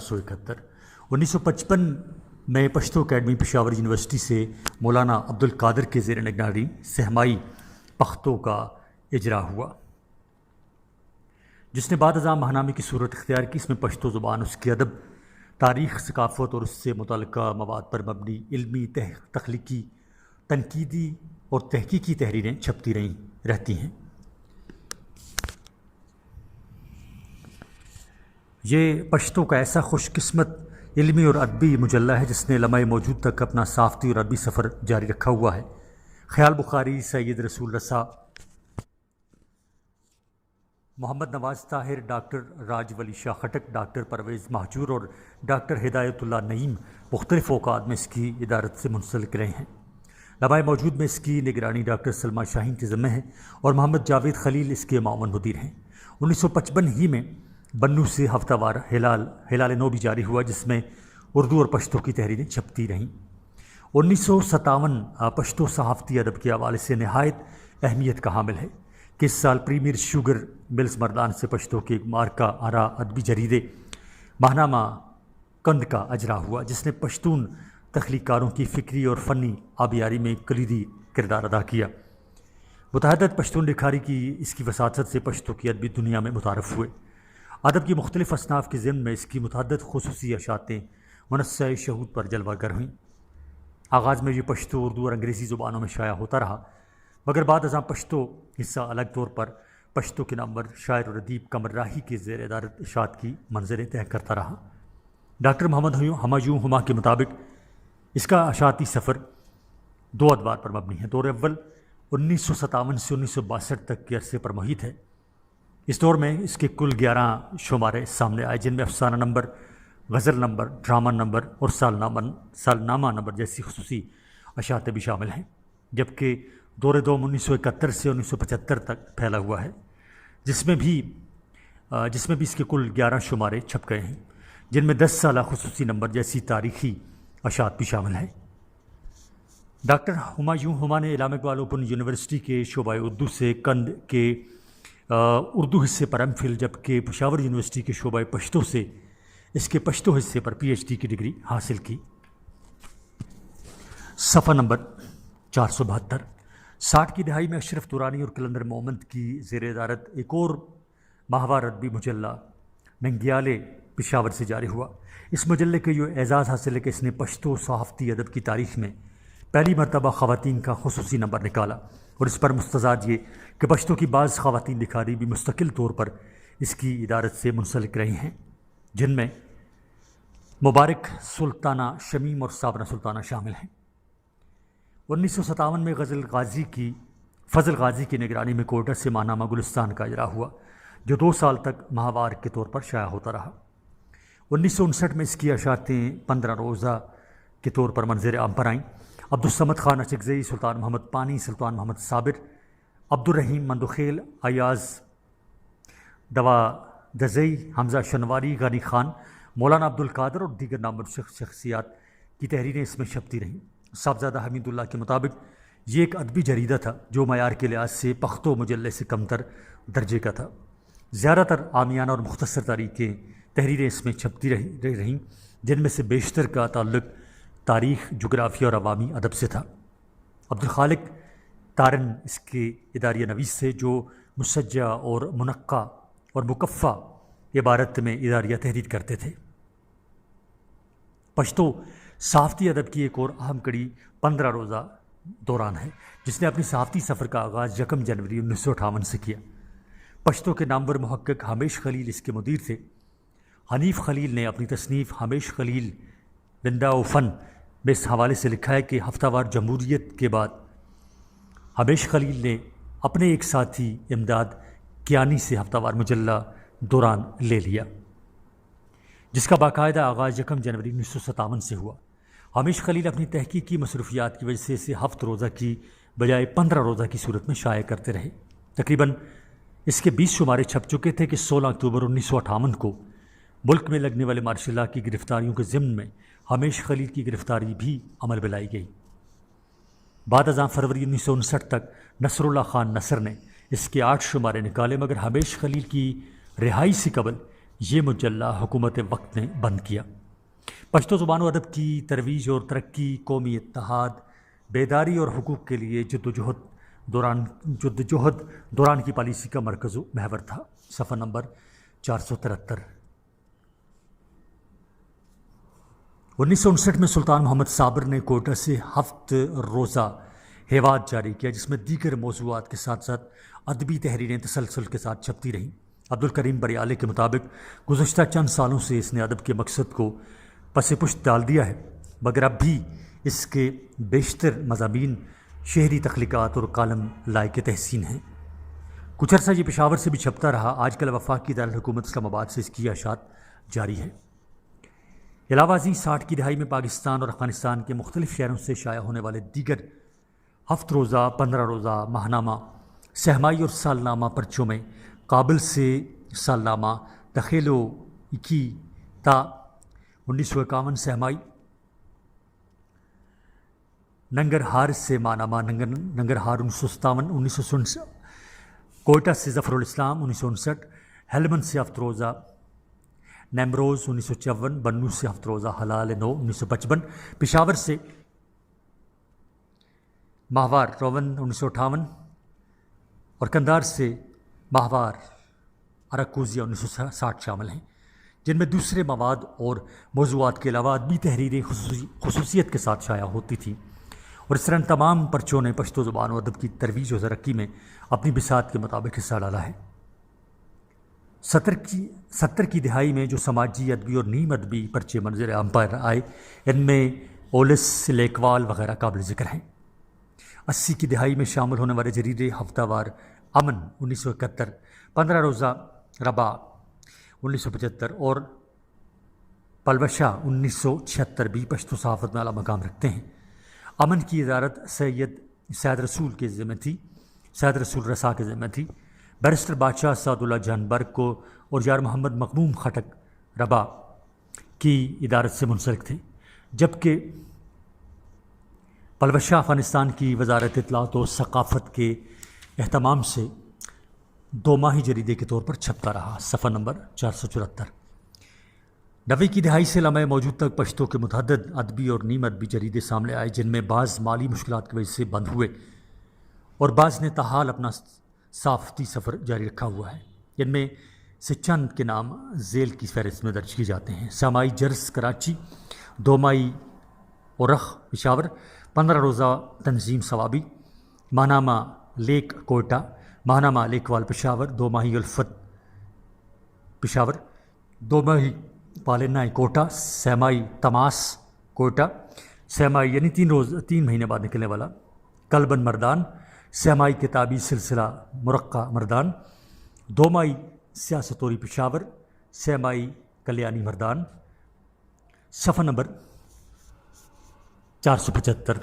1971 1955 میں Pashto Academy Peshawar university سے مولانا عبدالقادر کے زیر نگرانی سہمائی پختو کا اجرا ہوا، جس نے بعد ازاں ماہنامے کی صورت اختیار کی۔ اس میں پشتو زبان، اس کے ادب، تاریخ، ثقافت اور اس سے متعلقہ مواد پر مبنی علمی، تخلیقی، تنقیدی اور تحقیقی تحریریں چھپتی رہتی ہیں۔ یہ پشتو کا ایسا خوش قسمت علمی اور ادبی مجلہ ہے جس نے لمحہ موجود تک اپنا صحافتی اور ادبی سفر جاری رکھا ہوا ہے۔ خیال بخاری، سید رسول رسا، محمد نواز طاہر، ڈاکٹر راج ولی شاہ خٹک، ڈاکٹر پرویز مہجور اور ڈاکٹر ہدایت اللہ نعیم مختلف اوقات میں اس کی ادارت سے منسلک رہے ہیں۔ لمحہ موجود میں اس کی نگرانی ڈاکٹر سلما شاہین کے ذمہ ہے اور محمد جاوید خلیل اس کے معاون مدیر ہیں۔ 1955 ہی میں بنو سے ہفتہ وار ہلال نو بھی جاری ہوا، جس میں اردو اور پشتو کی تحریریں چھپتی رہیں۔ 1957 پشتو صحافتی ادب کے حوالے سے نہایت اہمیت کا حامل ہے کہ اس سال پریمیئر شوگر ملز مردان سے پشتو کے مارکہ آرا ادبی جریدے ماہنامہ کند کا اجرا ہوا، جس نے پشتون تخلیق کاروں کی فکری اور فنی آبیاری میں کلیدی کردار ادا کیا۔ متعدد پشتون لکھاری کی اس کی وساطت سے پشتو کی ادبی دنیا میں متعارف ہوئے۔ ادب کی مختلف اصناف کے ضمن میں اس کی متعدد خصوصی اشاعتیں منصہ شہود پر جلوہ گر ہوئیں۔ آغاز میں یہ پشتو، اردو اور انگریزی زبانوں میں شائع ہوتا رہا، مگر بعد ازاں پشتو حصہ الگ طور پر پشتو کے نامور شاعر اور ادیب قمر راہی کے زیر ادارت اشاعت کی منزلیں طے کرتا رہا۔ ڈاکٹر محمد ہمایوں ہما کے مطابق اس کا اشاعتی سفر دو ادوار پر مبنی ہے۔ دور اول 1957 سے 1962 تک کے عرصے پر محیط ہے۔ اس دور میں اس کے کل 11 شمارے سامنے آئے، جن میں افسانہ نمبر، غزل نمبر، ڈرامہ نمبر اور سالنامہ نمبر جیسی خصوصی اشاعتیں بھی شامل ہیں، جبکہ دور دوم 1971 سے 1975 تک پھیلا ہوا ہے، جس میں بھی اس کے کل 11 شمارے چھپ گئے ہیں، جن میں 10 سالہ خصوصی نمبر جیسی تاریخی اشاعت بھی شامل ہے۔ ڈاکٹر ہمایوں ہما نے علامہ اقبال اوپن یونیورسٹی کے شعبہ اردو سے کند کے اردو حصے پر ایم فل، جبکہ پشاور یونیورسٹی کے شعبہ پشتو سے اس کے پشتو حصے پر پی ایچ ڈی کی ڈگری حاصل کی۔ صفحہ نمبر 472۔ 60 کی دہائی میں اشرف دورانی اور کلندر محمد کی زیر ادارت ایک اور ماہوار ادبی مجلہ ننگیالے پشاور سے جاری ہوا۔ اس مجلے کے یہ اعزاز حاصل ہے کہ اس نے پشتو صحافتی ادب کی تاریخ میں پہلی مرتبہ خواتین کا خصوصی نمبر نکالا، اور اس پر مستزاد یہ کہ پشتو کی بعض خواتین لکھاری بھی مستقل طور پر اس کی ادارت سے منسلک رہی ہیں، جن میں مبارک سلطانہ شمیم اور صابرہ سلطانہ شامل ہیں۔ 1957 میں فضل غازی کی نگرانی میں کوئٹہ سے ماہنامہ گلستان کا اجرا ہوا، جو 2 سال تک ماہوار کے طور پر شائع ہوتا رہا۔ 1959 میں اس کی اشاعتیں 15 روزہ کے طور پر منظر عام پر آئیں۔ عبدالصمد خان اچکزئی، سلطان محمد پانی، سلطان محمد صابر، عبدالرحیم مندوخیل، ایاز دوادزئی، حمزہ شنواری، غنی خان، مولانا عبدالقادر اور دیگر نامور شخصیات کی تحریریں اس میں چھپتی رہیں۔ صاحبزادہ حمید اللہ کے مطابق یہ ایک ادبی جریدہ تھا جو معیار کے لحاظ سے پختو مجلے سے کمتر درجے کا تھا۔ زیادہ تر عامیانہ اور مختصر تحریریں اس میں چھپتی رہیں، جن میں سے بیشتر کا تعلق تاریخ، جغرافیہ اور عوامی ادب سے تھا۔ عبدالخالق تارن اس کے اداریہ نویس سے، جو مسجع اور منقع اور مکفہ عبارت میں اداریہ تحریر کرتے تھے۔ پشتو صحافتی ادب کی ایک اور اہم کڑی 15 روزہ دوران ہے، جس نے اپنی صحافتی سفر کا آغاز 1 جنوری 1958 سے کیا۔ پشتو کے نامور محقق ہمیش خلیل اس کے مدیر تھے۔ حنیف خلیل نے اپنی تصنیف ہمیش خلیل وندا و فن میں اس حوالے سے لکھا ہے کہ ہفتہ وار جمہوریت کے بعد ہمیش خلیل نے اپنے ایک ساتھی امداد کیانی سے ہفتہ وار مجلہ دوران لے لیا، جس کا باقاعدہ آغاز 1 جنوری 1957 سے ہوا۔ ہمیش خلیل اپنی تحقیقی مصروفیات کی وجہ سے اسے 7 روزہ کی بجائے 15 روزہ کی صورت میں شائع کرتے رہے۔ تقریباً اس کے 20 شمارے چھپ چکے تھے کہ 16 اکتوبر 1958 کو ملک میں لگنے والے مارشل لا کی گرفتاریوں کے ضمن میں ہمیش خلیل کی گرفتاری بھی عمل میں لائی گئی۔ بعد ازاں فروری 1959 تک نصر اللہ خان نصر نے اس کے 8 شمارے نکالے، مگر ہمیش خلیل کی رہائی سے قبل یہ مجلہ حکومت وقت نے بند کیا۔ پشتو زبان و ادب کی ترویج اور ترقی قومی اتحاد، بیداری اور حقوق کے لیے جدوجہد دوران کی پالیسی کا مرکز و محور تھا۔ صفحہ نمبر 473۔ 1959 میں سلطان محمد صابر نے کوئٹہ سے 7 روزہ ہیواد جاری کیا، جس میں دیگر موضوعات کے ساتھ ساتھ ادبی تحریریں تسلسل کے ساتھ چھپتی رہیں۔ عبدالکریم بریالے کے مطابق گزشتہ چند سالوں سے اس نے ادب کے مقصد کو پس پشت ڈال دیا ہے، مگر اب بھی اس کے بیشتر مضامین شہری تخلیقات اور کالم لائق تحسین ہیں۔ کچھ عرصہ یہ پشاور سے بھی چھپتا رہا۔ آج کل وفاقی دارالحکومت اسلام آباد سے اس کی اشاعت جاری ہے۔ علاوہ ازیں 60 کی دہائی میں پاکستان اور افغانستان کے مختلف شہروں سے شائع ہونے والے دیگر 7 روزہ، 15 روزہ، ماہنامہ، سہمائی اور سالنامہ پرچوں میں کابل سے سالنامہ، دخیلو 21 تا 1951 سہمائی، ننگرہار سے ماہنامہ، ننگرہار 1957، 1959 کوئٹہ سے ظفر الاسلام 1959، ہیلمند سے 7 روزہ نیمروز 1954، بنو سے 7 روزہ ہلال 9 1955، پشاور سے ماہوار روون 1958 اور کندھار سے ماہوار اراکوزیا 1960 شامل ہیں، جن میں دوسرے مواد اور موضوعات کے علاوہ ادبی تحریریں خصوصیت کے ساتھ شائع ہوتی تھیں، اور اس طرح تمام پرچوں نے پشتو زبان و ادب کی ترویج و ترقی میں اپنی بساط کے مطابق حصہ ڈالا ہے۔ 70 کی دہائی میں جو سماجی، ادبی اور نیم ادبی پرچے منظر عام پر آئے، ان میں اولس، لیکوال وغیرہ قابل ذکر ہیں۔ 80 کی دہائی میں شامل ہونے والے جریدے ہفتہ وار امن 1971، 15 روزہ ربا 1975 اور پلوشہ 1976 بھی پشتو صحافت میں اعلیٰ مقام رکھتے ہیں۔ امن کی ادارت سید رسول کے ذمہ تھی، سید رسول رسا کے ذمہ تھی۔ بیرسٹر بادشاہ سعد اللہ جان برگ کو اور یار محمد مغموم خٹک ربا کی ادارت سے منسلک تھے، جبکہ پلوشہ افغانستان کی وزارت اطلاعات و ثقافت کے اہتمام سے 2 ماہی جریدے کے طور پر چھپتا رہا۔ صفحہ نمبر 474۔ 90 کی دہائی سے لمحہ موجود تک پشتو کے متعدد ادبی اور نیم ادبی جریدے سامنے آئے، جن میں بعض مالی مشکلات کی وجہ سے بند ہوئے اور بعض نے تاحال اپنا صحافتی سفر جاری رکھا ہوا ہے۔ ان میں سے چند کے نام ذیل کی فہرست میں درج کیے جاتے ہیں: سامائی جرس کراچی، 2 ماہی اورخ پشاور، 15 روزہ تنظیم ثوابی، ماہنامہ لیک کوئٹہ، ماہنامہ لیکوال پشاور، 2 ماہی الفت پشاور، 2 ماہی پالنا کوئٹہ، سہمائی تماس کوئٹہ، سہمائی یعنی 3 مہینے بعد نکلنے والا کلبن مردان، سہمائی کتابی سلسلہ مرقع مردان، 2 ماہی سیاستوری پشاور، سہمائی کلیانی مردان۔ صفحہ نمبر 475۔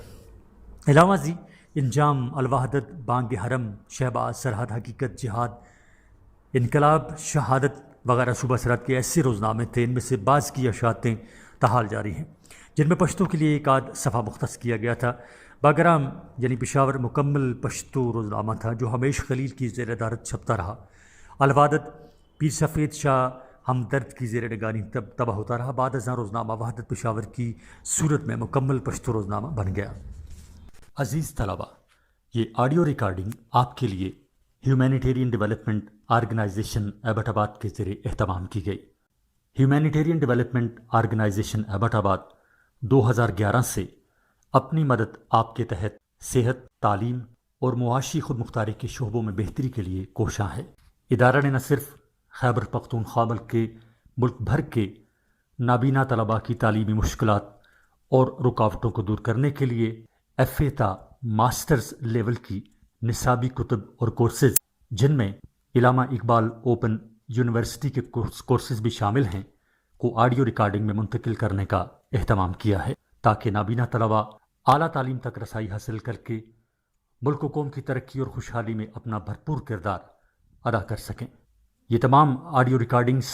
علاوہ ازیں انجام، الوحدت، بانگ حرم، شہباز، سرحد، حقیقت، جہاد، انقلاب، شہادت وغیرہ صوبہ سرحد کے ایسے روزنامے تھے۔ ان میں سے بعض کی اشاعتیں تاحال جاری ہیں، جن میں پشتو کے لیے ایک آدھ صفحہ مختص کیا گیا تھا۔ باگرام یعنی پشاور مکمل پشتو روزنامہ تھا جو ہمیش خلیل کی زیر ادارت چھپتا رہا۔ الوحدت پیر سفید شاہ ہمدرد کی زیر نگرانی تباہ ہوتا رہا۔ بعد ازاں روزنامہ وحدت پشاور کی صورت میں مکمل پشتو روزنامہ بن گیا۔ عزیز طلبہ، یہ آڈیو ریکارڈنگ آپ کے لیے ہیومینیٹیرین ڈیولپمنٹ آرگنائزیشن ایبٹ آباد کے ذریعے اہتمام کی گئی۔ ہیومینیٹیرین ڈیولپمنٹ آرگنائزیشن ایبٹ آباد 2011 سے اپنی مدد آپ کے تحت صحت، تعلیم اور معاشی خود مختاری کے شعبوں میں بہتری کے لیے کوشاں ہے۔ ادارہ نے نہ صرف خیبر پختونخوا بلکہ ملک بھر کے نابینا طلباء کی تعلیمی مشکلات اور رکاوٹوں کو دور کرنے کے لیے FA تا ماسٹرز لیول کی نصابی کتب اور کورسز، جن میں علامہ اقبال اوپن یونیورسٹی کے کورسز بھی شامل ہیں، کو آڈیو ریکارڈنگ میں منتقل کرنے کا اہتمام کیا ہے، تاکہ نابینا طلباء اعلیٰ تعلیم تک رسائی حاصل کر کے ملک و قوم کی ترقی اور خوشحالی میں اپنا بھرپور کردار ادا کر سکیں۔ یہ تمام آڈیو ریکارڈنگز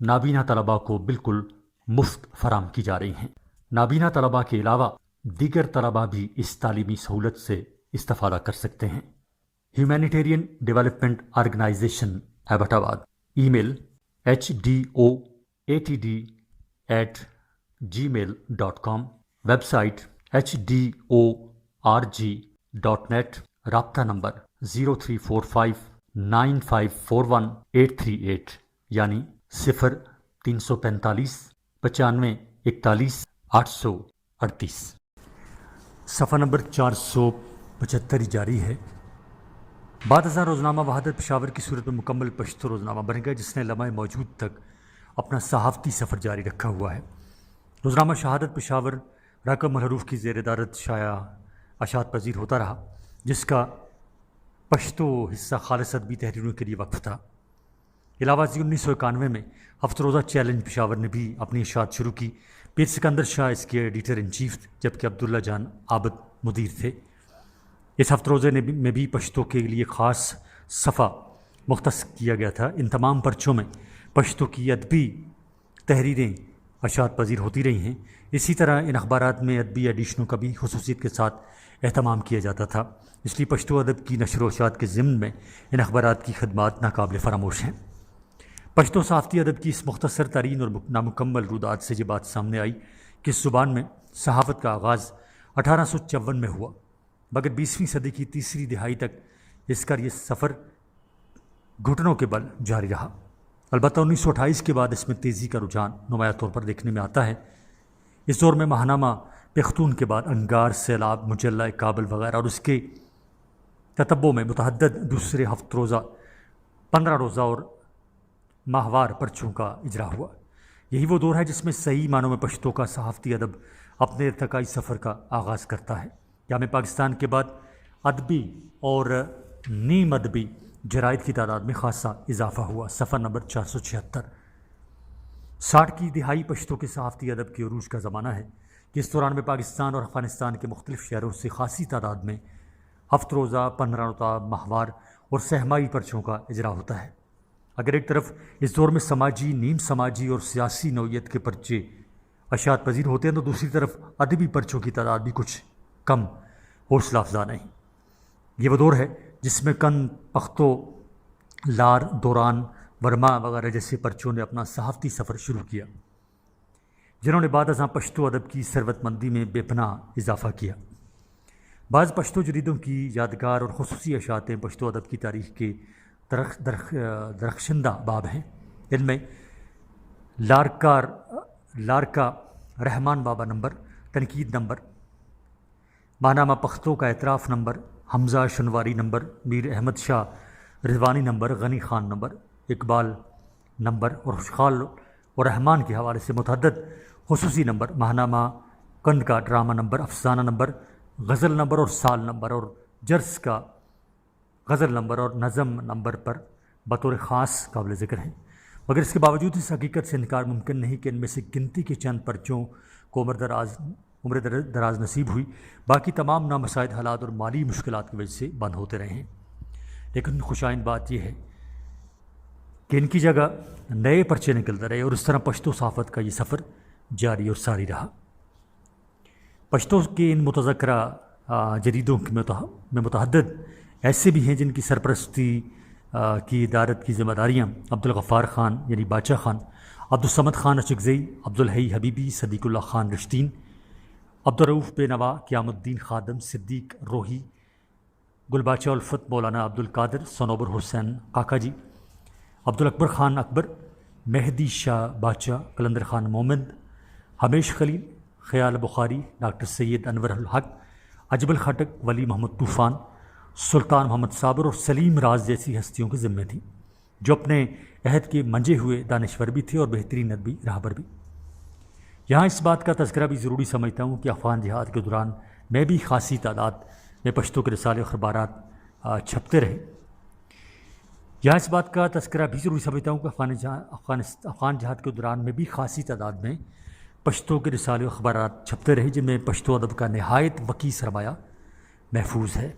نابینا طلباء کو بالکل مفت فراہم کی جا رہی ہیں۔ نابینا طلباء کے علاوہ دیگر طلباء بھی اس تعلیمی سہولت سے استفادہ کر سکتے ہیں۔ ہیومینیٹیرین ڈیولپمنٹ آرگنائزیشن ایبٹ آباد، ای میل HDOATD@gmail.com, ویب سائٹ HDORG.net، رابطہ نمبر 034595413838 یعنی 0345 9541 838۔ صفحہ نمبر 475 جاری ہے۔ بعد ازاں روزنامہ وحدت پشاور کی صورت میں مکمل پشتو روزنامہ بن گیا، جس نے لمحہ موجود تک اپنا صحافتی سفر جاری رکھا ہوا ہے۔ روزنامہ شہادت پشاور رقم الحروف کی زیر ادارت شائع اشاعت پذیر ہوتا رہا، جس کا پشتو حصہ خالص ادبی تحریروں کے لیے وقف تھا۔ علاوہ ازیں 1991 میں ہفت روزہ چیلنج پشاور نے بھی اپنی اشاعت شروع کی۔ پیر سکندر شاہ اس کے ایڈیٹر ان چیف جبکہ عبداللہ جان عابد مدیر تھے۔ اس ہفت روزے میں بھی پشتو کے لیے خاص صفحہ مختص کیا گیا تھا۔ ان تمام پرچوں میں پشتو کی ادبی تحریریں اشاعت پذیر ہوتی رہی ہیں۔ اسی طرح ان اخبارات میں ادبی ایڈیشنوں کا بھی خصوصیت کے ساتھ اہتمام کیا جاتا تھا، اس لیے پشتو ادب کی نشر و اشاعت کے ضمن میں ان اخبارات کی خدمات ناقابل فراموش ہیں۔ پشتو صحافتی ادب کی اس مختصر ترین اور نامکمل رودات سے یہ بات سامنے آئی کہ اس زبان میں صحافت کا آغاز 1854 میں ہوا، مگر 20ویں صدی کی تیسری دہائی تک اس کا یہ سفر گھٹنوں کے بل جاری رہا۔ البتہ 1928 کے بعد اس میں تیزی کا رجحان نمایاں طور پر دیکھنے میں آتا ہے۔ اس دور میں ماہنامہ پختون کے بعد انگار، سیلاب، مجلہ کابل وغیرہ اور اس کے تتبع میں متعدد دوسرے ہفت روزہ، 15 روزہ اور ماہوار پرچوں کا اجرا ہوا۔ یہی وہ دور ہے جس میں صحیح معنوں میں پشتو کا صحافتی ادب اپنے ارتقائی سفر کا آغاز کرتا ہے۔ جامع پاکستان کے بعد ادبی اور نیم ادبی جرائد کی تعداد میں خاصا اضافہ ہوا۔ صفحہ نمبر 476۔ 60 کی دہائی پشتو کے صحافتی ادب کے عروج کا زمانہ ہے کہ اس دوران میں پاکستان اور افغانستان کے مختلف شہروں سے خاصی تعداد میں ہفت روزہ، 15 روزہ، ماہوار اور سہمائی پرچوں کا اجرا ہوتا ہے۔ اگر ایک طرف اس دور میں سماجی، نیم سماجی اور سیاسی نوعیت کے پرچے اشاعت پذیر ہوتے ہیں تو دوسری طرف ادبی پرچوں کی تعداد بھی کچھ کم حوصلہ افزا نہیں۔ یہ وہ دور ہے جس میں کن، پختو، لار، دوران، ورما وغیرہ جیسے پرچوں نے اپنا صحافتی سفر شروع کیا، جنہوں نے بعد ازاں پشتو ادب کی ثروت مندی میں بے پناہ اضافہ کیا۔ بعض پشتو جریدوں کی یادگار اور خصوصی اشاعتیں پشتو ادب کی تاریخ کے درخشندہ باب ہیں۔ ان میں لارکا رحمان بابا نمبر، تنقید نمبر، ماہنامہ پختو کا اعتراف نمبر، حمزہ شنواری نمبر، میر احمد شاہ رضوانی نمبر، غنی خان نمبر، اقبال نمبر اور خوشحال اور رحمان کے حوالے سے متعدد خصوصی نمبر، ماہنامہ کند کا ڈرامہ نمبر، افسانہ نمبر، غزل نمبر اور سال نمبر اور جرس کا غزل نمبر اور نظم نمبر پر بطور خاص قابل ذکر ہیں۔ مگر اس کے باوجود اس حقیقت سے انکار ممکن نہیں کہ ان میں سے گنتی کے چند پرچوں کو عمر دراز نصیب ہوئی، باقی تمام نامساعد حالات اور مالی مشکلات کی وجہ سے بند ہوتے رہے ہیں۔ لیکن خوشائند بات یہ ہے کہ ان کی جگہ نئے پرچے نکلتے رہے اور اس طرح پشتو صحافت کا یہ سفر جاری اور ساری رہا۔ پشتو کے ان متذکرہ جریدوں میں متعدد ایسے بھی ہیں جن کی سرپرستی کی ادارت کی ذمہ داریاں عبدالغفار خان یعنی باچا خان، عبدالصمد خان اچکزئی، عبدالحی حبیبی، صدیق اللہ خان رشتین، عبدالرؤف بے نوا، قیام الدین خادم، صدیق روحی، گلباچہ الفت، مولانا عبدالقادر، صنوبر حسین کاکا جی، عبدالاکبر خان اکبر، مہدی شاہ باچا، قلندر خان مومند، ہمیش خلیل، خیال بخاری، ڈاکٹر سید انور الحق، اجبل خٹک، ولی محمد طوفان، سلطان محمد صابر اور سلیم راز جیسی ہستیوں کے ذمے تھیں، جو اپنے عہد کے منجے ہوئے دانشور بھی تھے اور بہترین ادبی راہبر بھی۔ یہاں اس بات کا تذکرہ بھی ضروری سمجھتا ہوں کہ افغان جہاد کے دوران میں بھی خاصی تعداد میں پشتو کے رسالے و اخبارات چھپتے رہے۔ یہاں اس بات کا تذکرہ بھی ضروری سمجھتا ہوں کہ افغان جہاد کے دوران میں بھی خاصی تعداد میں پشتو کے رسالے و اخبارات چھپتے رہے، جن میں پشتو ادب کا نہایت وسیع سرمایہ محفوظ ہے۔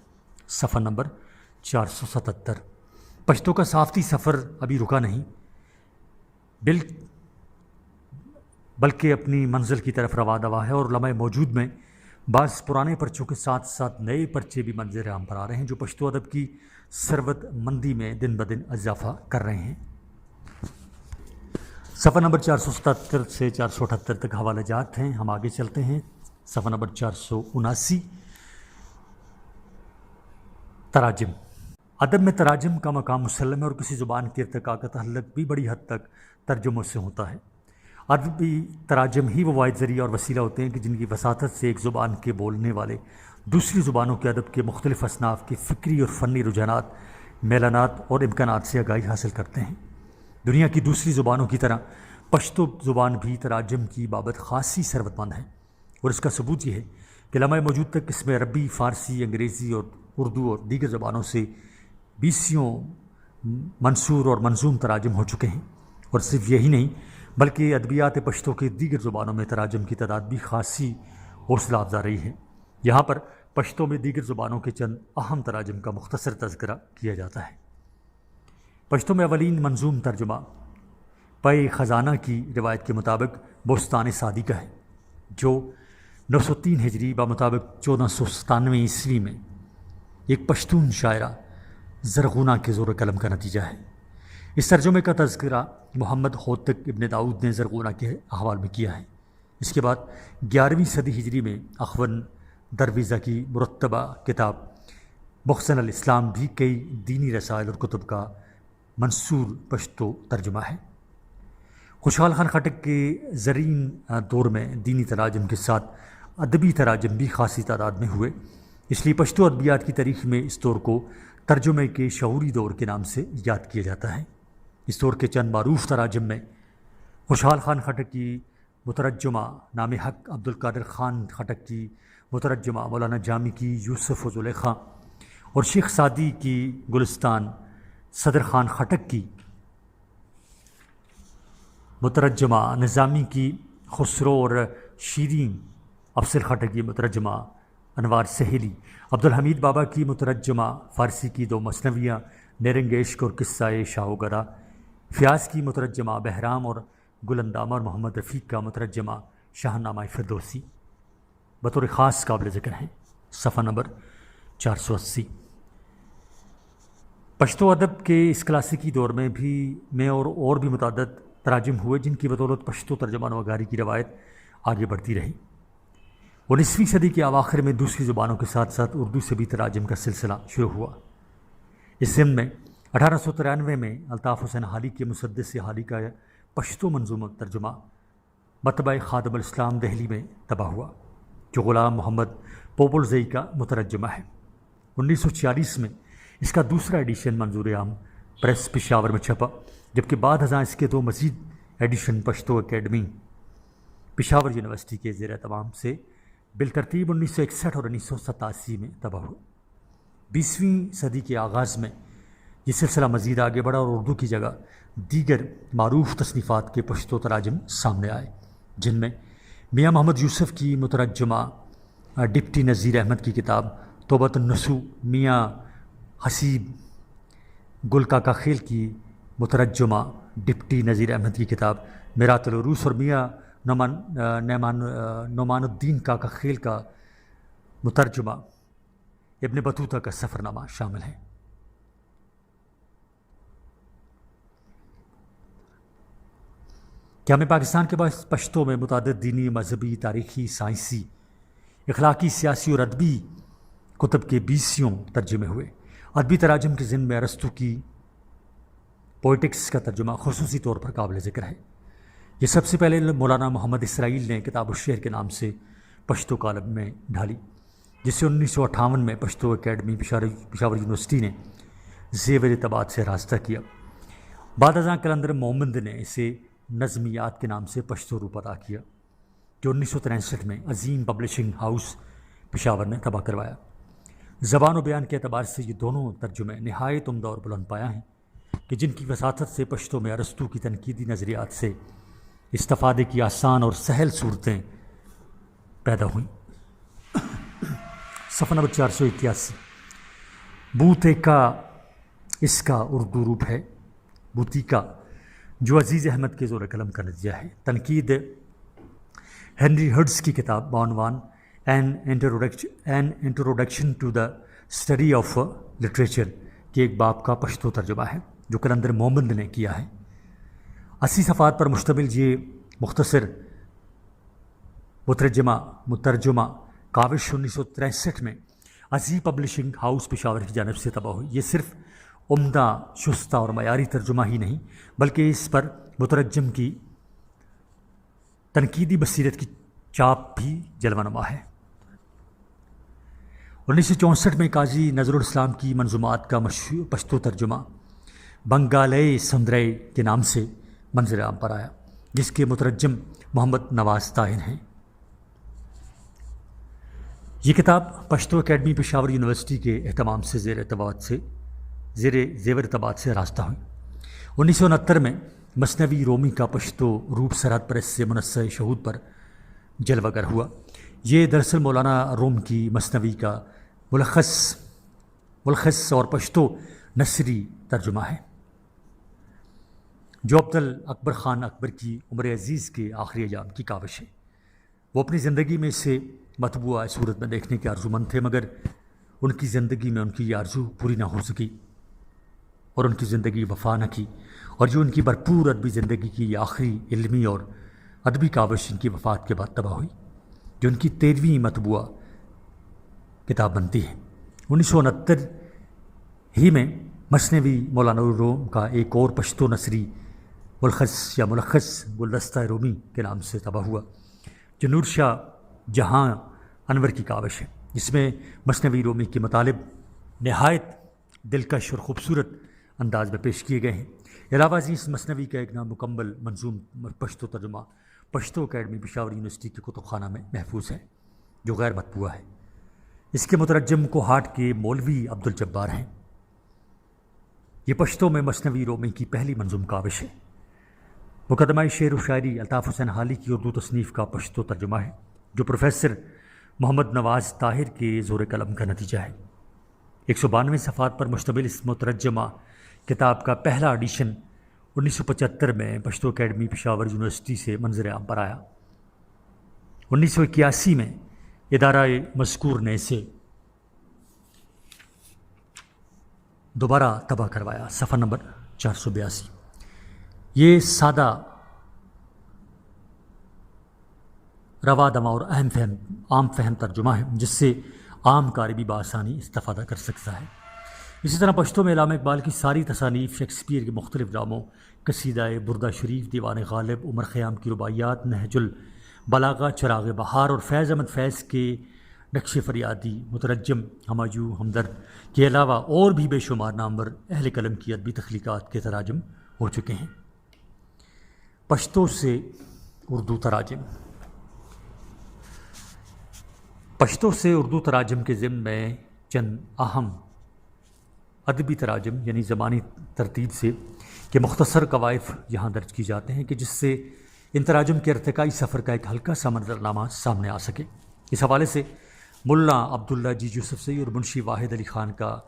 صفحہ نمبر 477۔ پشتو کا صحافتی سفر ابھی رکا نہیں، بلکہ اپنی منزل کی طرف رواں دوا ہے، اور لمحہ موجود میں بعض پرانے پرچوں کے ساتھ ساتھ نئے پرچے بھی منظر عام پر آ رہے ہیں جو پشتو ادب کی ثروت مندی میں دن بدن اضافہ کر رہے ہیں۔ صفحہ نمبر 477 سے 478 تک حوالہ جات ہیں. ہم آگے چلتے ہیں. صفحہ نمبر 479 تراجم. ادب میں تراجم کا مقام مسلم ہے اور کسی زبان کے ارتقاء کا تعلق بھی بڑی حد تک ترجموں سے ہوتا ہے. ادبی تراجم ہی وہ واحد ذریعہ اور وسیلہ ہوتے ہیں کہ جن کی وساطت سے ایک زبان کے بولنے والے دوسری زبانوں کے ادب کے مختلف اصناف کے فکری اور فنی رجحانات، میلانات اور امکانات سے آگاہی حاصل کرتے ہیں. دنیا کی دوسری زبانوں کی طرح پشتو زبان بھی تراجم کی بابت خاصی ثروت مند ہے، اور اس کا ثبوت یہ ہے کہ لمحہ موجود تک اس میں عربی، فارسی، انگریزی اور اردو اور دیگر زبانوں سے 20 منثور اور منظوم تراجم ہو چکے ہیں. اور صرف یہی نہیں بلکہ ادبیات پشتو کے دیگر زبانوں میں تراجم کی تعداد بھی خاصی حوصلہ افزا رہی ہے. یہاں پر پشتو میں دیگر زبانوں کے چند اہم تراجم کا مختصر تذکرہ کیا جاتا ہے. پشتو میں اولین منظوم ترجمہ پے خزانہ کی روایت کے مطابق بستان سعدی کا ہے، جو 903 ہجری بمطابق 1497 عیسوی میں ایک پشتون شاعرہ زرغونہ کے زور قلم کا نتیجہ ہے. اس ترجمے کا تذکرہ محمد ہوتک ابن داؤد نے زرغونہ کے احوال میں کیا ہے. اس کے بعد 11ویں صدی ہجری میں اخون درویزہ کی مرتبہ کتاب مخزن الاسلام بھی کئی دینی رسائل اور کتب کا منثور پشتو ترجمہ ہے. خوشحال خان خٹک کے زرین دور میں دینی تراجم کے ساتھ ادبی تراجم بھی خاصی تعداد میں ہوئے، اس لیے پشتو ادبیات کی تاریخ میں اس دور کو ترجمے کے شعوری دور کے نام سے یاد کیا جاتا ہے. اس دور کے چند معروف تراجم میں خوشحال خان خٹک کی مترجمہ نام حق عبدالقادر خان خٹک کی مترجمہ مولانا جامی کی یوسف و زلیخا اور شیخ سعدی کی گلستان صدر خان خٹک کی مترجمہ نظامی کی خسرو اور شیرین افضل خٹک کی مترجمہ انوار سہیلی، عبدالحمید بابا کی مترجمہ فارسی کی 2 مثنویاں نیرنگ عشق اور قصہ شاہ و گدا، فیاض کی مترجمہ بہرام اور گل اندامہ اور محمد رفیق کا مترجمہ شاہ نامہ فردوسی بطور خاص قابل ذکر ہیں. صفحہ نمبر 480. پشتو ادب کے اس کلاسیکی دور میں اور بھی متعدد تراجم ہوئے جن کی بدولت پشتو ترجمہ نگاری کی روایت آگے بڑھتی رہی. 19ویں صدی کے اواخر میں دوسری زبانوں کے ساتھ ساتھ اردو سے بھی تراجم کا سلسلہ شروع ہوا. اس ضمن میں 1893 میں الطاف حسین حالی کے مسدس حالی کا پشتو منظوم ترجمہ مطبع خادم الاسلام دہلی میں طبع ہوا، جو غلام محمد پوپلزئی کا مترجمہ ہے. 1946 میں اس کا دوسرا ایڈیشن منظور عام پریس پشاور میں چھپا، جبکہ بعد ازاں اس کے 2 مزید edition Pashto Academy Peshawar University کے زیر اہتمام سے بالترتیب 1961 اور 1987 میں طبع ہوئے. 20ویں صدی کے آغاز میں یہ سلسلہ مزید آگے بڑھا اور اردو کی جگہ دیگر معروف تصنیفات کے پشتو تراجم سامنے آئے، جن میں میاں محمد یوسف کی مترجمہ ڈپٹی نذیر احمد کی کتاب توبۃ النسو، میاں حسیب گل کاکا خیل کی مترجمہ ڈپٹی نذیر احمد کی کتاب میرات العروس اور میاں نعمان الدین کاکا خیل کا مترجمہ ابن بطوطہ کا سفرنامہ شامل ہیں. کیا میں پاکستان کے بعد پشتو میں متعدد دینی، مذہبی، تاریخی، سائنسی، اخلاقی، سیاسی اور ادبی کتب کے 20 ترجمے ہوئے. ادبی تراجم کے ضمن میں ارسطو کی پوئٹکس کا ترجمہ خصوصی طور پر قابل ذکر ہے. یہ سب سے پہلے مولانا محمد اسرائیل نے کتاب الشعر کے نام سے پشتو کالم میں ڈھالی، جسے 1958 میں پشتو اکیڈمی پشاور یونیورسٹی نے زیور طباعت سے راستہ کیا. بعد ازاں قلندر مومند نے اسے نظمیات کے نام سے پشتو روپ ادا کیا، جو 1963 میں عظیم پبلشنگ ہاؤس پشاور نے طبع کروایا. زبان و بیان کے اعتبار سے یہ دونوں ترجمے نہایت عمدہ اور بلند پایہ ہیں کہ جن کی وساطت سے پشتو میں ارسطو کی تنقیدی نظریات سے استفادے کی آسان اور سہل صورتیں پیدا ہوئیں. صفحہ نمبر 481. بوتیکا اس کا اردو روپ ہے بوتیکا، جو عزیز احمد کے زور قلم کا نتیجہ ہے. تنقید ہنری ہڈز کی کتاب بعنوان an introduction to the study of literature کے ایک باب کا پشتو ترجمہ ہے، جو قلندر مومند نے کیا ہے. 80 صفحات پر مشتمل یہ مختصر مترجمہ کاوش 1963 میں عزیز پبلشنگ ہاؤس پشاور کی جانب سے طبع ہوئی۔ یہ صرف عمدہ، شستہ اور معیاری ترجمہ ہی نہیں بلکہ اس پر مترجم کی تنقیدی بصیرت کی چاپ بھی جلوہ نما ہے۔ 1964 میں قاضی نظر الاسلام کی منظومات کا مشہور پشتو ترجمہ بنگالے سندرے کے نام سے منظر عام پر آیا، جس کے مترجم محمد نواز طاہر ہیں۔ یہ کتاب پشتو اکیڈمی پشاور یونیورسٹی کے اہتمام سے زیور طباعت سے راستہ ہوئی۔ 1969 میں مثنوی رومی کا پشتو روپ سرحد پریس سے منصہ شہود پر جلوہ گر ہوا۔ یہ دراصل مولانا روم کی مثنوی کا ملخص اور پشتو نثری ترجمہ ہے، جو عبدالاکبر خان اکبر کی عمر عزیز کے آخری ایام کی کاوش ہے۔ وہ اپنی زندگی میں اسے مطبوعہ صورت میں دیکھنے کے آرزومند تھے، مگر ان کی زندگی میں ان کی یہ آرزو پوری نہ ہو سکی اور ان کی زندگی وفا نہ کی، اور جو ان کی بھرپور ادبی زندگی کی یہ آخری علمی اور ادبی کاوش ان کی وفات کے بعد تباہ ہوئی، جو ان کی 13ویں مطبوعہ کتاب بنتی ہے۔ 1969 ہی میں مثنوی مولانا روم کا ایک اور پشتو نثری ملخص گلدستہ رومی کے نام سے طبع ہوا، جو نور شاہ جہاں انور کی کاوش ہے، جس میں مثنوی رومی کے مطالب نہایت دلکش اور خوبصورت انداز میں پیش کیے گئے ہیں۔ علاوہ ازیں اس مثنوی کا ایک نامکمل منظوم پشتو ترجمہ پشتو اکیڈمی پشاور یونیورسٹی کے کتب خانہ میں محفوظ ہے، جو غیر مطبوعہ ہے۔ اس کے مترجم کوہاٹ کے مولوی عبدالجبار ہیں۔ یہ پشتو میں مثنوی رومی کی پہلی منظوم کاوش ہے۔ مقدمہ شعر و شاعری الطاف حسین حالی کی اردو تصنیف کا پشتو ترجمہ ہے، جو پروفیسر محمد نواز طاہر کے زور قلم کا نتیجہ ہے۔ 192 صفحات پر مشتمل اس مترجمہ کتاب کا پہلا ایڈیشن 1975 میں پشتو اکیڈمی پشاور یونیورسٹی سے منظر عام پر آیا۔ 1981 میں ادارہ مذکور نے اسے دوبارہ طبع کروایا۔ صفحہ نمبر 482۔ یہ سادہ، روا دما اور عام فہم ترجمہ ہے، جس سے عام قاری بھی بآسانی استفادہ کر سکتا ہے۔ اسی طرح پشتو میں علامہ اقبال کی ساری تصانیف، شیکسپیئر کے مختلف ڈراموں، قصیدہ بردہ شریف، دیوان غالب، عمر خیام کی رباعیات، نہج البلاغہ، چراغ بہار اور فیض احمد فیض کے نقش فریادی، مترجم ہمایوں ہمدرد کے علاوہ اور بھی بے شمار نامور اہل قلم کی ادبی تخلیقات کے تراجم ہو چکے ہیں۔ پشتو سے اردو تراجم۔ پشتو سے اردو تراجم کے ضمن میں چند اہم ادبی تراجم یعنی زبانی ترتیب سے کہ مختصر قوائف یہاں درج کی جاتے ہیں، کہ جس سے ان تراجم کے ارتقائی سفر کا ایک ہلکا سا منظرنامہ سامنے آ سکے۔ اس حوالے سے ملا عبداللہ جی یوسفزئی اور منشی واحد علی خان کا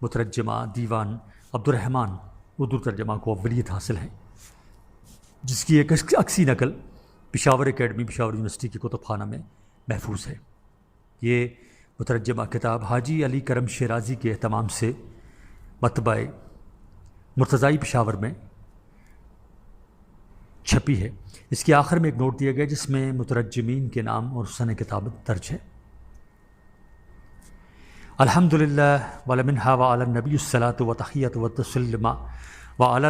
مترجمہ دیوان عبدالرحمن اردو ترجمہ کو اولیت حاصل ہے، جس کی ایک عکسی نقل پشاور اکیڈمی پشاور یونیورسٹی کے کتب خانہ میں محفوظ ہے۔ یہ مترجمہ کتاب حاجی علی کرم شیرازی کے اہتمام سے مطبع مرتضائی پشاور میں چھپی ہے۔ اس کے آخر میں ایک نوٹ دیا گیا جس میں مترجمین کے نام اور سنِ کتابت درج ہے۔ الحمدللہ ولمنہا وعلی النبی الصلاۃ وتحیۃ وتسلیم وعلی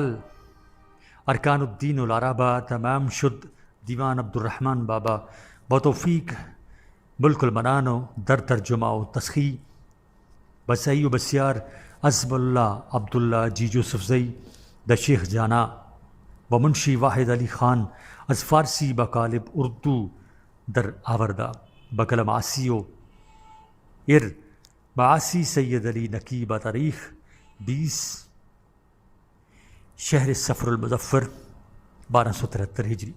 ارکان الدین العربہ تمام شد دیوان عبدالرحمن بابا بتوفیق ملک المنانو در ترجمہ و تسخی بسعی و بسیار عزم اللہ عبداللہ جی یوسفزئی د شیخ جانا و منشی واحد علی خان از فارسی بقالب اردو در آوردہ بقلم آسی و ار معاسی سید علی نقیب تاریخ 20 شہر صفر المظفر 1273 ہجری۔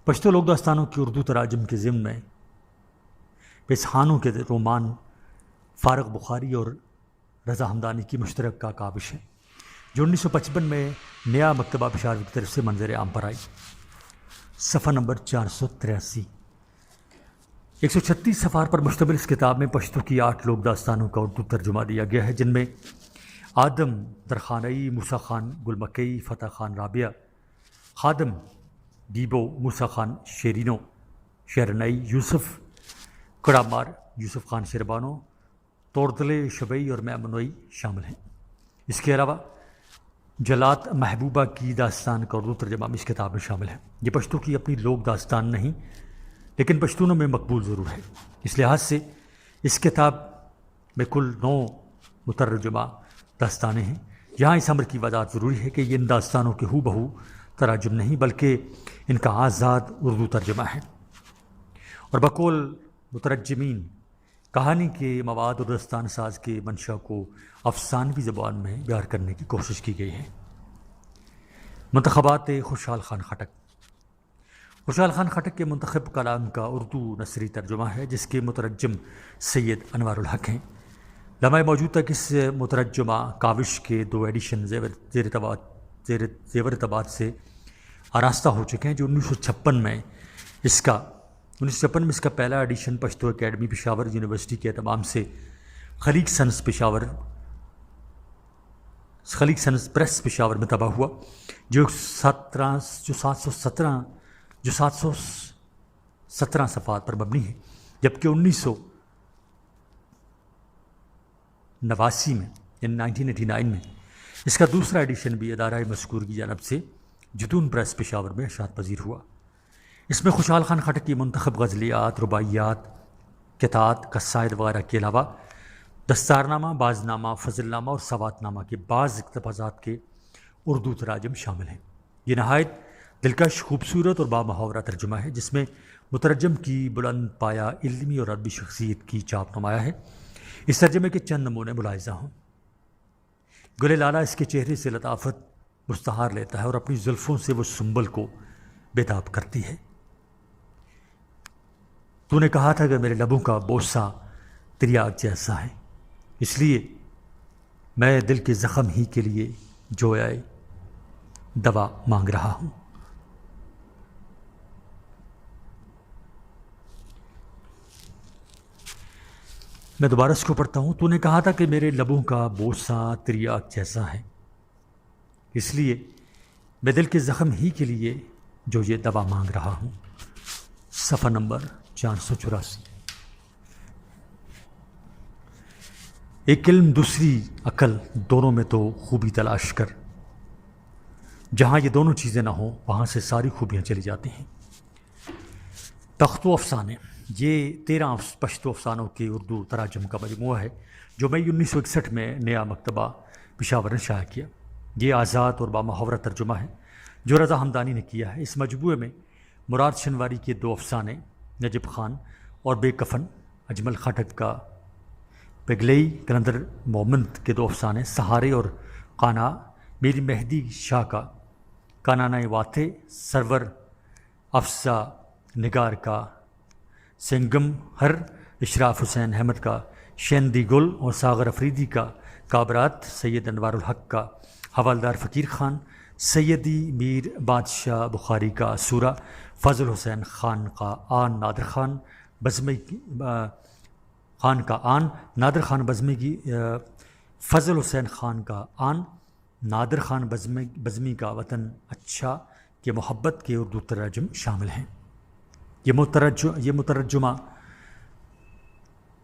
پشتو لوک داستانوں کی اردو تراجم کے ضمن میں پیسحانوں کے رومان فارغ بخاری اور رضا ہمدانی کی مشترکہ کاوش ہے، جو 1955 میں نیا مکتبہ پشاور کی طرف سے منظر عام پر آئی۔ صفحہ نمبر 483۔ 136 صفحات پر مشتمل اس کتاب میں پشتو کی 8 لوک داستانوں کا اردو ترجمہ دیا گیا ہے، جن میں آدم درخانئی، موسیٰ خان گل مکئی، فتح خان رابعہ، خادم دیبو موسیٰ خان شیرینو شیرنئی یوسف کڑامار یوسف خان شیربانو توردلے شبئی اور میمنوئی شامل ہیں۔ اس کے علاوہ جلات محبوبہ کی داستان کا اردو ترجمہ بھی اس کتاب میں شامل ہے۔ یہ پشتو کی اپنی لوک داستان نہیں لیکن پشتونوں میں مقبول ضرور ہے۔ اس لحاظ سے اس کتاب میں کل 9 مترجمہ داستانیں ہیں۔ یہاں اس امر کی وضاحت ضروری ہے کہ یہ ان داستانوں کے ہو بہو تراجم نہیں بلکہ ان کا آزاد اردو ترجمہ ہے، اور بقول مترجمین کہانی کے مواد اور داستان ساز کے منشا کو افسانوی زبان میں بیان کرنے کی کوشش کی گئی ہے۔ منتخبات خوشحال خان خٹک۔ خوشحال خان خٹک کے منتخب کلام کا اردو نثری ترجمہ ہے جس کے مترجم سید انوار الحق ہیں۔ لمحہ موجود تک اس مترجمہ کاوش کے 2 ایڈیشن زیور تباد سے آراستہ ہو چکے ہیں، جو 1956 میں اس کا پہلا edition Pashto Academy Peshawar University کے اہتمام سے خلیج سنس پریس پشاور میں طبع ہوا، جو 717 صفحات پر مبنی ہے، جبکہ 1989 میں یعنی 1989 میں اس کا دوسرا ایڈیشن بھی ادارہ مذکور کی جانب سے جتون پریس پشاور میں اشاعت پذیر ہوا۔ اس میں خوشحال خان خٹک کی منتخب غزلیات، رباعیات، قطعات، قصائد وغیرہ کے علاوہ دستارنامہ، بازنامہ، فضل نامہ اور سوات نامہ کے بعض اقتباسات کے اردو تراجم شامل ہیں۔ یہ نہایت دلکش، خوبصورت اور بامحاورہ ترجمہ ہے جس میں مترجم کی بلند پایہ علمی اور ادبی شخصیت کی چاپ نمایاں ہے۔ اس ترجمے کے چند نمونے ملاحظہ ہوں۔ گل لالہ اس کے چہرے سے لطافت مستعار لیتا ہے اور اپنی زلفوں سے وہ سنبل کو بیداب کرتی ہے۔ تو نے کہا تھا کہ میرے لبوں کا بوسہ تریاک جیسا ہے، اس لیے میں دل کے زخم ہی کے لیے جویائے دوا مانگ رہا ہوں۔ میں دوبارہ اس کو پڑھتا ہوں۔ تو نے کہا تھا کہ میرے لبوں کا بوسہ تریاک جیسا ہے، اس لیے میں دل کے زخم ہی کے لیے جو یہ دوا مانگ رہا ہوں۔ صفحہ نمبر 484۔ ایک علم دوسری عقل، دونوں میں تو خوبی تلاش کر، جہاں یہ دونوں چیزیں نہ ہوں وہاں سے ساری خوبیاں چلی جاتی ہیں۔ تخت و افسانے، یہ 13 پشتو افسانوں کے اردو تراجم کا مجموعہ ہے جو مئی 1961 میں نیا مکتبہ پشاور نے شائع کیا۔ یہ آزاد اور بامحاورہ ترجمہ ہے جو رضا ہمدانی نے کیا ہے۔ اس مجموعے میں مراد شنواری کے 2 افسانے، نجف خان اور بے کفن، اجمل خٹک کا پگلئی کلندر مومند کے 2 افسانے، سہارے اور قانا، میری مہدی شاہ کا کانانۂ واتے، سرور افزا نگار کا سنگم ہر، اشراف حسین احمد کا شیندی گل اور ساغر افریدی کا کابرات، سید انوار الحق کا حوالدار فقیر خان، سیدی میر بادشاہ بخاری کا سورہ، فضل حسین خان کا آن، نادر خان بزمی خان کا آن، نادر خان بزمی کی فضل حسین خان کا آن، نادر خان بزمی کا وطن اچھا کے محبت کے اردو تراجم شامل ہیں۔ یہ مترجمہ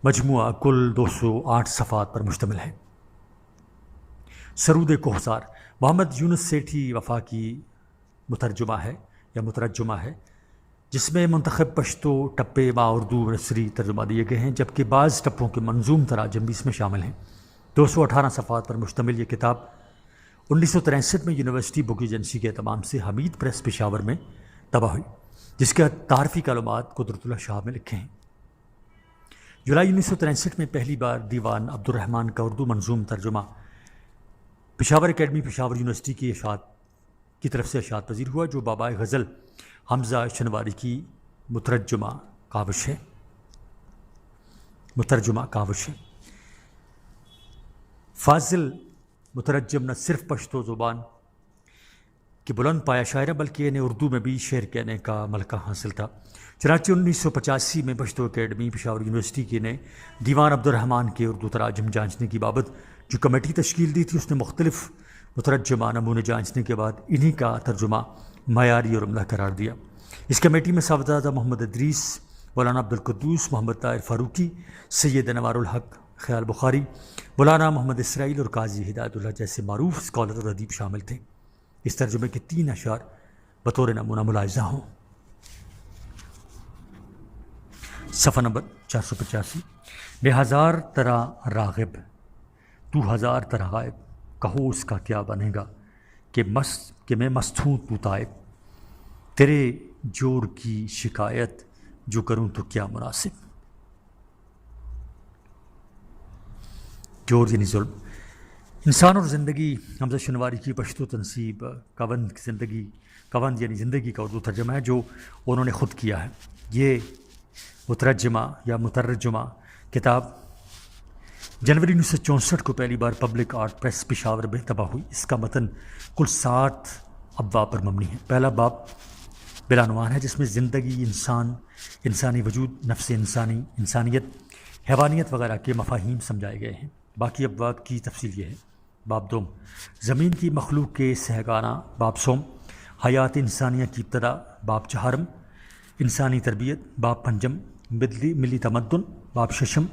مجموعہ کل 208 صفحات پر مشتمل ہے۔ سرود کوہسار، محمد یونس سیٹھی وفا کی مترجمہ ہے جس میں منتخب پشتو ٹپے با اردو نثری ترجمہ دیے گئے ہیں، جبکہ بعض ٹپوں کے منظوم تراجم بھی اس میں شامل ہیں۔ 218 صفحات پر مشتمل یہ کتاب 1963 میں یونیورسٹی بک ایجنسی کے اہتمام سے حمید پریس پشاور میں طبع ہوئی، جس کے تعارفی کلمات قدرت اللہ شاہ میں لکھے ہیں۔ جولائی 1963 میں پہلی بار دیوان عبد الرحمن کا اردو منظوم ترجمہ پشاور اکیڈمی پشاور یونیورسٹی کی طرف سے اشاعت پذیر ہوا، جو بابائے غزل حمزہ شنواری کی مترجمہ کاوش ہے۔ فاضل مترجم نہ صرف پشتو زبان کے بلند پایہ شاعر بلکہ انہیں اردو میں بھی شعر کہنے کا ملکہ حاصل تھا۔ چنانچہ 1985 میں پشتو اکیڈمی پشاور یونیورسٹی کے نے دیوان عبد الرحمن کے اردو تراجم جانچنے کی بابت جو کمیٹی تشکیل دی تھی، اس نے مختلف مترجمہ نمونے جانچنے کے بعد انہی کا ترجمہ معیاری اور عمدہ قرار دیا۔ اس کمیٹی میں صاحبزادہ محمد ادریس، مولانا عبدالقدوس، محمد طاہر فاروقی، سید انوار الحق خیال بخاری، مولانا محمد اسرائیل اور قاضی ہدایت اللہ جیسے معروف اسکالر اور ادیب شامل تھے۔ اس ترجمے کے 3 اشعار بطور نمونہ ملاحظہ ہوں۔ صفحہ نمبر 485۔ میں ہزار طرح راغب، تو ہزار طرح غائب، کہو اس کا کیا بنے گا کہ میں مست ہوں تو تائب، تیرے جور کی شکایت جو کروں تو کیا مناسب۔ جور یعنی ظلم۔ انسان اور زندگی، حمزہ شنواری کی پشتو تنصیب کوند یعنی زندگی کا اردو ترجمہ ہے جو انہوں نے خود کیا ہے۔ یہ مترجمہ یا مترجمہ کتاب جنوری 1964 کو پہلی بار پبلک آرٹ پریس پشاور میں طبع ہوئی۔ اس کا متن کل 60 ابواب پر مبنی ہے۔ پہلا باب بلعنوان ہے جس میں زندگی، انسان، انسانی وجود، نفس انسانی، انسانیت، حیوانیت وغیرہ کے مفاہیم سمجھائے گئے ہیں۔ باقی ابواب کی تفصیل یہ ہے۔ باب دوم، زمین کی مخلوق کے سہگانہ، باب سوم، حیات انسانیہ کی ابتدا، باب چہارم، انسانی تربیت، باب پنجم، ملی تمدن، باب ششم،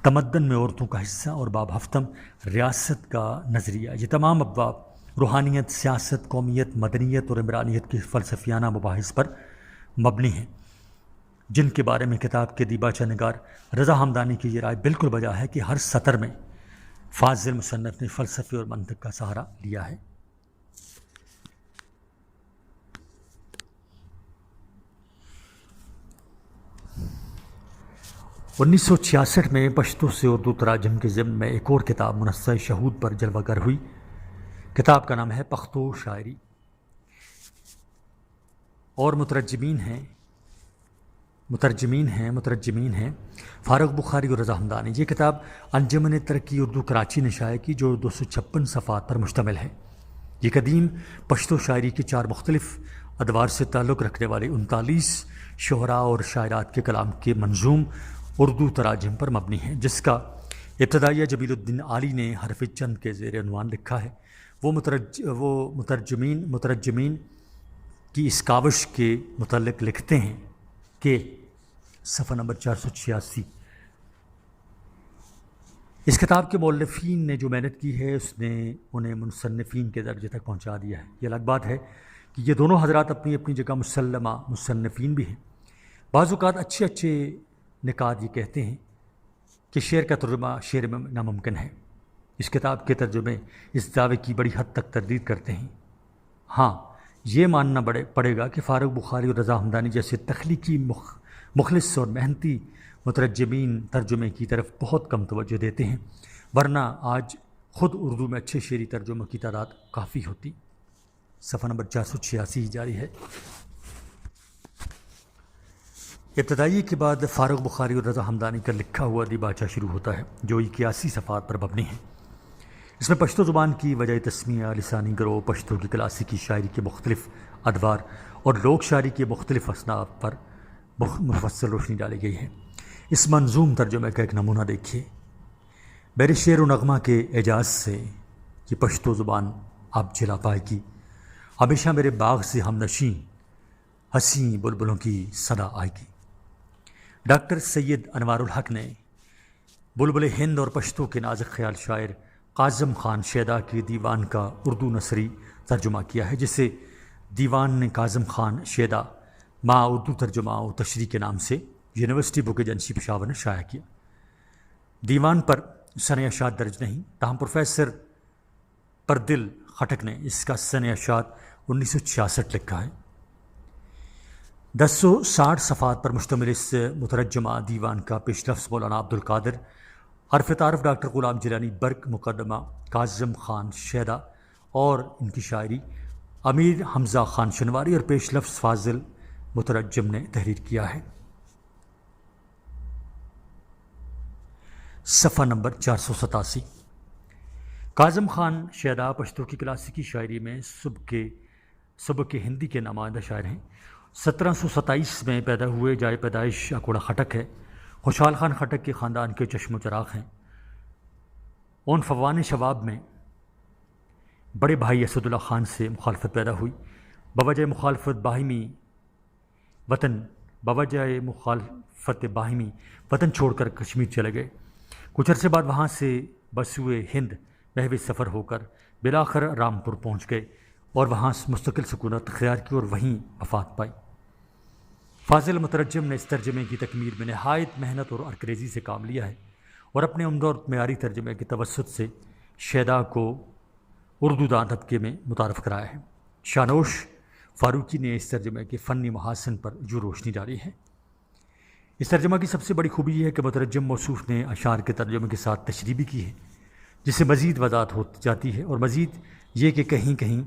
تمدن میں عورتوں کا حصہ، اور باب ہفتم، ریاست کا نظریہ۔ یہ تمام ابواب روحانیت، سیاست، قومیت، مدنیت اور عمرانیت کے فلسفیانہ مباحث پر مبنی ہیں، جن کے بارے میں کتاب کے دیباچہ نگار رضا ہمدانی کی یہ رائے بالکل بجا ہے کہ ہر سطر میں فاضل مصنف نے فلسفے اور منطق کا سہارا لیا ہے۔ انیس سو 66 میں پشتو سے اردو تراجم کے ضمن میں ایک اور کتاب منصہ شہود پر جلوہ گر ہوئی۔ کتاب کا نام ہے پختو شاعری، اور مترجمین ہیں فاروق بخاری اور رضا ہمدانی۔ یہ کتاب انجمن ترقی اردو کراچی نے شائع کی جو 256 صفحات پر مشتمل ہے۔ یہ قدیم پشتو شاعری کے 4 مختلف ادوار سے تعلق رکھنے والے 39 شعراء اور شاعرات کے کلام کے منظوم اردو تراجم پر مبنی ہے، جس کا ابتدائیہ جمیل الدین عالی نے حرف چند کے زیر عنوان لکھا ہے۔ وہ مترجمین کی اس کاوش کے متعلق لکھتے ہیں کہ صفحہ نمبر 486، اس کتاب کے مؤلفین نے جو محنت کی ہے اس نے انہیں مصنفین کے درجے تک پہنچا دیا ہے۔ یہ الگ بات ہے کہ یہ دونوں حضرات اپنی اپنی جگہ مسلمہ مصنفین بھی ہیں۔ بعض اوقات اچھے نکات یہ کہتے ہیں کہ شعر کا ترجمہ شعر میں ناممکن ہے۔ اس کتاب کے ترجمے اس دعوے کی بڑی حد تک تردید کرتے ہیں۔ ہاں، یہ ماننا پڑے گا کہ فاروق بخاری اور رضا ہمدانی جیسے تخلیقی مخلص اور محنتی مترجمین ترجمے کی طرف بہت کم توجہ دیتے ہیں، ورنہ آج خود اردو میں اچھے شعری ترجموں کی تعداد کافی ہوتی۔ صفحہ نمبر 486 جاری ہے۔ ابتدائی کے بعد فاروق بخاری اور رضا ہمدانی کا لکھا ہوا دیباچہ شروع ہوتا ہے جو 81 صفحات پر مبنی ہے۔ اس میں پشتو زبان کی وجہ تسمیہ، لسانی گروہ، پشتو کی کلاسیکی شاعری کے مختلف ادوار اور لوک شاعری کے مختلف اصناف پر مفصل روشنی ڈالی گئی ہے۔ اس منظوم ترجمے کا ایک نمونہ دیکھیے۔ میرے شعر و نغمہ کے اعجاز سے یہ پشتو زبان اب جلا پائے گی، ہمیشہ میرے باغ سے ہم نشیں حسین بلبلوں کی صدا آئے گی۔ ڈاکٹر سید انوار الحق نے بلبل ہند اور پشتو کے نازک خیال شاعر کاظم خان شیدا کے دیوان کا اردو نثری ترجمہ کیا ہے، جسے دیوان نے کاظم خان شیدا ما اردو ترجمہ و تشریح کے نام سے یونیورسٹی بک ایجنسی پشاور نے شائع کیا۔ دیوان پر سنِ اشاعت درج نہیں، تاہم پروفیسر پردل خٹک نے اس کا سنِ اشاعت 1966 لکھا ہے۔ 1060 صفحات پر مشتمل اس مترجمہ دیوان کا پیش لفظ مولانا عبدالقادر، حرف تعارف ڈاکٹر غلام جیلانی برق، مقدمہ کاظم خان شیدا اور ان کی شاعری امیر حمزہ خان شنواری اور پیش لفظ فاضل مترجم نے تحریر کیا ہے۔ صفحہ نمبر 487۔ کاظم خان شیدا پشتو کی کلاسیکی شاعری میں صبح کے ہندی کے نمائندہ شاعر ہیں۔ 1727 میں پیدا ہوئے، جائے پیدائش اکوڑا خٹک ہے۔ خوشحال خان خٹک کے خاندان کے چشم و چراغ ہیں۔ اون فوان شباب میں بڑے بھائی اسد اللہ خان سے مخالفت پیدا ہوئی بوجہ مخالفت باہمی وطن چھوڑ کر کشمیر چلے گئے۔ کچھ عرصے بعد وہاں سے بسوئے ہند محو سفر ہو کر بالآخر رامپور پہنچ گئے اور وہاں مستقل سکونت اختیار کی اور وہیں وفات پائی۔ فاضل مترجم نے اس ترجمے کی تکمیل میں نہایت محنت اور عرقریزی سے کام لیا ہے اور اپنے عمدہ اور معیاری ترجمے کے توسط سے شیدا کو اردو دان طبقے میں متعارف کرایا ہے۔ شانوش فاروقی نے اس ترجمے کے فنی محاسن پر جو روشنی ڈالی ہے۔ اس ترجمہ کی سب سے بڑی خوبی یہ ہے کہ مترجم موصوف نے اشعار کے ترجمے کے ساتھ تشریح بھی کی ہے، جس سے مزید وضاحت ہو جاتی ہے، اور مزید یہ کہ کہیں کہیں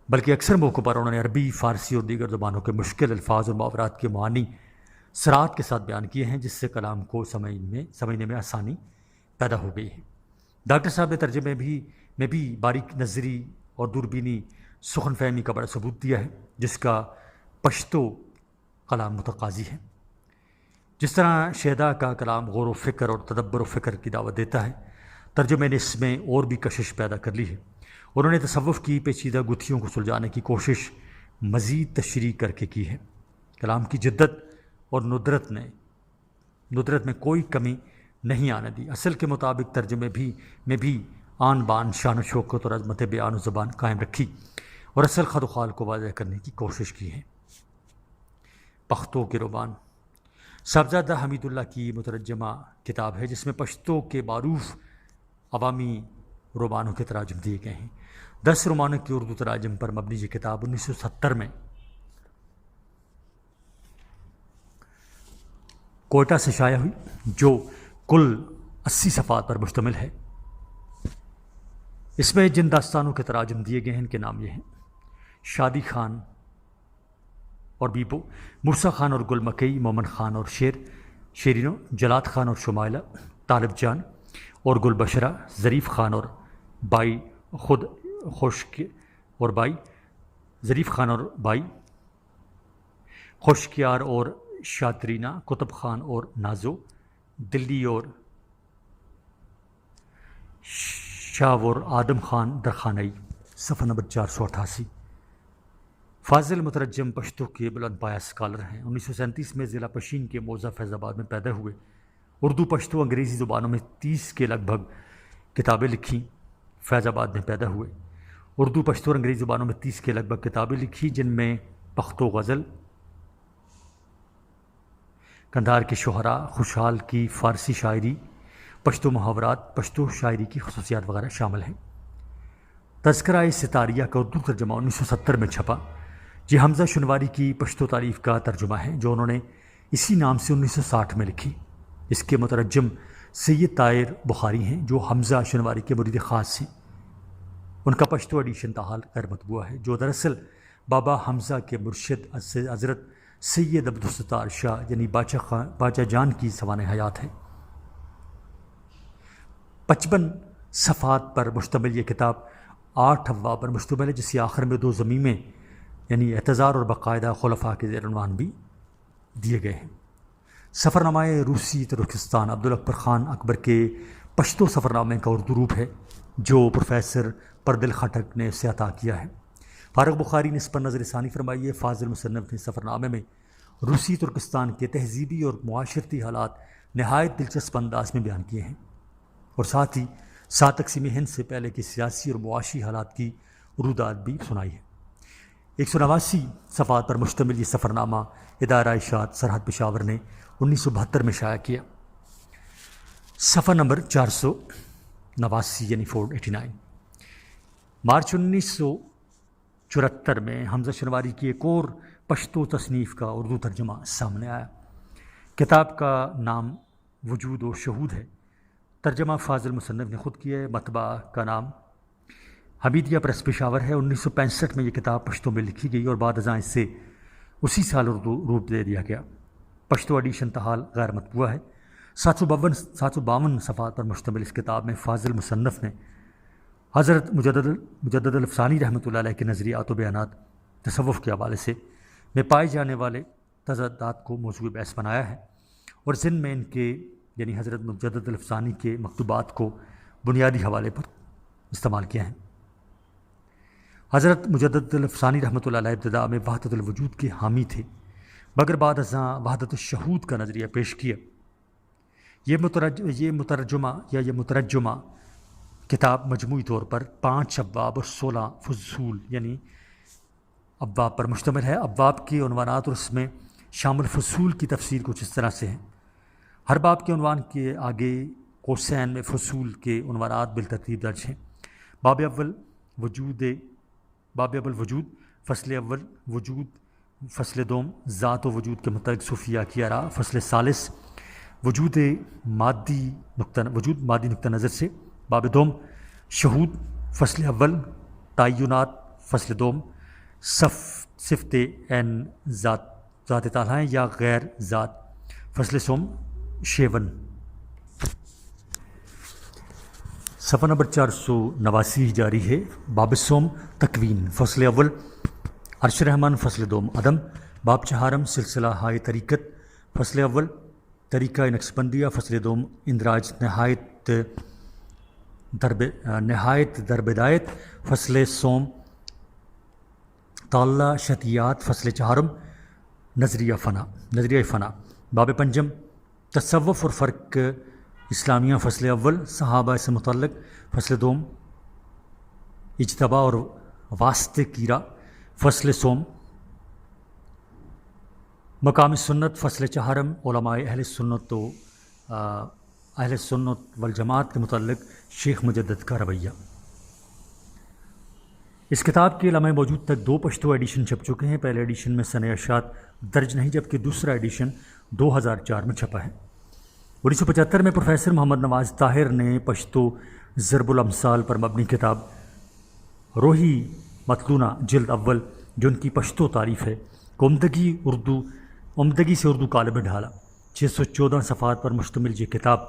بلکہ اکثر موقعوں پر انہوں نے عربی، فارسی اور دیگر زبانوں کے مشکل الفاظ اور محاورات کے معانی صراحت کے ساتھ بیان کیے ہیں، جس سے کلام کو سمجھنے میں آسانی پیدا ہو گئی ہے۔ ڈاکٹر صاحب نے ترجمے میں بھی باریک نظری اور دوربینی سخن فہمی کا بڑا ثبوت دیا ہے، جس کا پشتو کلام متقاضی ہے۔ جس طرح شیدا کا کلام غور و فکر اور تدبر و فکر کی دعوت دیتا ہے، ترجمے نے اس میں اور بھی کشش پیدا کر لی ہے۔ انہوں نے تصوف کی پیچیدہ گتھیوں کو سلجھانے کی کوشش مزید تشریح کر کے کی ہے۔ کلام کی جدت اور ندرت میں کوئی کمی نہیں آنے دی۔ اصل کے مطابق ترجمے میں بھی آن بان، شان و شوکت اور عظمت بیان و زبان قائم رکھی اور اصل خد و خال کو واضح کرنے کی کوشش کی ہے۔ پختو کے روبان صاحبزادہ حمید اللہ کی مترجمہ کتاب ہے، جس میں پشتو کے معروف عوامی رومانوں کے تراجم دیے گئے ہیں۔ 10 رومانوں کی اردو تراجم پر مبنی یہ کتاب 1970 میں کوئٹہ سے شائع ہوئی، جو کل 80 صفحات پر مشتمل ہے۔ اس میں جن داستانوں کے تراجم دیے گئے ہیں ان کے نام یہ ہیں: شادی خان اور بیبو، موسیٰ خان اور گل مکئی، مومن خان اور شیرینو، جلات خان اور شمائلہ، طالب جان اور گل بشرہ، ظریف خان اور بائی خود خشک اور بائی، ظریف خان اور بائی خوشکیار اور شاترینہ، کتب خان اور نازو، دلی اور شاور، آدم خان درخانئی۔ صفحہ نمبر 488۔ فاضل مترجم پشتو کے بلند پایہ اسکالر ہیں۔ 1937 میں ضلع پشین کے موضع فیض آباد میں پیدا ہوئے۔ اردو، پشتو، انگریزی زبانوں میں 30 کے لگ بھگ کتابیں لکھیں۔ فیض آباد میں پیدا ہوئے۔ اردو، پشتو اور انگریزی زبانوں میں 30 کے لگ بھگ کتابیں لکھی، جن میں پختو غزل، کندھار کے شعراء، خوشحال کی فارسی شاعری، پشتو محاورات، پشتو شاعری کی خصوصیات وغیرہ شامل ہیں۔ تذکرہ ستاریہ کا اردو ترجمہ 1970 میں چھپا۔ یہ حمزہ شنواری کی پشتو تاریخ کا ترجمہ ہے، جو انہوں نے اسی نام سے 1960 میں لکھی۔ اس کے مترجم سید طاہر بخاری ہیں، جو حمزہ شنواری کے مرید خاص ہیں۔ ان کا پشتو ایڈیشن تاحال غیر مطبوع ہے، جو دراصل بابا حمزہ کے مرشد حضرت سید عبدالستار شاہ یعنی باچا جان کی سوانح حیات ہے۔ 55 صفحات پر مشتمل یہ کتاب 8 ابواب پر مشتمل ہے، جس کے آخر میں 2 ضمیمیں یعنی اعتذار اور باقاعدہ خلفاء کے زیر عنوان بھی دیے گئے ہیں۔ سفرنامہ روسی ترکستان عبدالاکبر خان اکبر کے پشتو سفرنامے کا اردو روپ ہے، جو پروفیسر پردل خٹک نے اسے عطا کیا ہے۔ فارغ بخاری نے اس پر نظر ثانی فرمائی ہے۔ فاضل مصنف نے سفرنامے میں روسی ترکستان کے تہذیبی اور معاشرتی حالات نہایت دلچسپ انداز میں بیان کیے ہیں، اور ساتھ ہی 7 تقسیم ہند سے پہلے کے سیاسی اور معاشی حالات کی رودات بھی سنائی ہے۔ 189 صفحات پر مشتمل یہ سفرنامہ ادارہ اشاعت سرحد پشاور نے 1972 میں شائع کیا۔ صفحہ نمبر 489 یعنی 489۔ مارچ 1974 میں حمزہ شنواری کی ایک اور پشتو تصنیف کا اردو ترجمہ سامنے آیا۔ کتاب کا نام وجود و شہود ہے۔ ترجمہ فاضل مصنف نے خود کیا ہے۔ مطبعہ کا نام حمیدیہ پریس پشاور ہے۔ 1965 میں یہ کتاب پشتو میں لکھی گئی اور بعد ازاں اسے اسی سال اردو روپ دے دیا گیا۔ پشتو ایڈیشن تاحال غیر مطبوع ہے۔ 752 صفحات پر مشتمل اس کتاب میں فاضل مصنف نے حضرت مجدد الافسانی رحمۃ اللہ علیہ کے نظریات و بیانات تصوف کے حوالے سے میں پائے جانے والے تضادات کو موضوع بحث بنایا ہے، اور ضمن میں ان کے یعنی حضرت مجدد الافسانی کے مکتوبات کو بنیادی حوالے پر استعمال کیا ہے۔ حضرت مجدد الافسانی رحمۃ اللہ علیہ ابتداء میں وحدت الوجود کے حامی تھے، مگر بعد ازاں وحدت الشہود کا نظریہ پیش کیا۔ یہ مترجمہ کتاب مجموعی طور پر 5 ابواب اور 16 فصول یعنی ابواب پر مشتمل ہے۔ ابواب کے عنوانات اور اس میں شامل فصول کی تفسیر کچھ اس طرح سے ہیں۔ ہر باب کے عنوان کے آگے قوسین میں فصول کے عنوانات بالترتیب درج ہیں۔ باب اول وجود، فصل اول وجود، فصل دوم ذات و وجود کے متعلق صوفیہ کی آراء، فصل ثالث وجود مادی نقطہ نظر سے، باب دوم شہود، فصل اول تعینات، فصل دوم صفت عین ذات تعالیٰ ہیں یا غیر ذات، فصل سوم شیون۔ صفحہ نمبر 489 جاری ہے۔ باب سوم تکوین، فصل اول عرش رحمان، فصل دوم عدم، باب چہارم سلسلہ ہائے طریقت، فصل اول طریقہ نقشبندیہ، فصل دوم اندراج نہایت در بدایت، فصل سوم تعالی شتیات، فصل چہارم نظریہ فنا، باب پنجم تصوف اور فرق اسلامیہ، فصل اول صحابہ سے متعلق، فصل دوم اجتباء اور واسطے کیرا، فصل سوم مقام سنت، فصل چہارم علماء اہل سنت والجماعت کے متعلق شیخ مجدد کا رویہ۔ اس کتاب کے لمحہ موجود تک 2 پشتو ایڈیشن چھپ چکے ہیں۔ پہلے ایڈیشن میں سنِ اشاعت درج نہیں، جبکہ دوسرا ایڈیشن 2004 میں چھپا ہے۔ 1975 میں پروفیسر محمد نواز طاہر نے پشتو ضرب الامثال پر مبنی کتاب روحی متلونہ جلد اول، جو ان کی پشتو تعریف ہے، کو عمدگی سے اردو قالب میں ڈھالا۔ 614 صفحات پر مشتمل یہ کتاب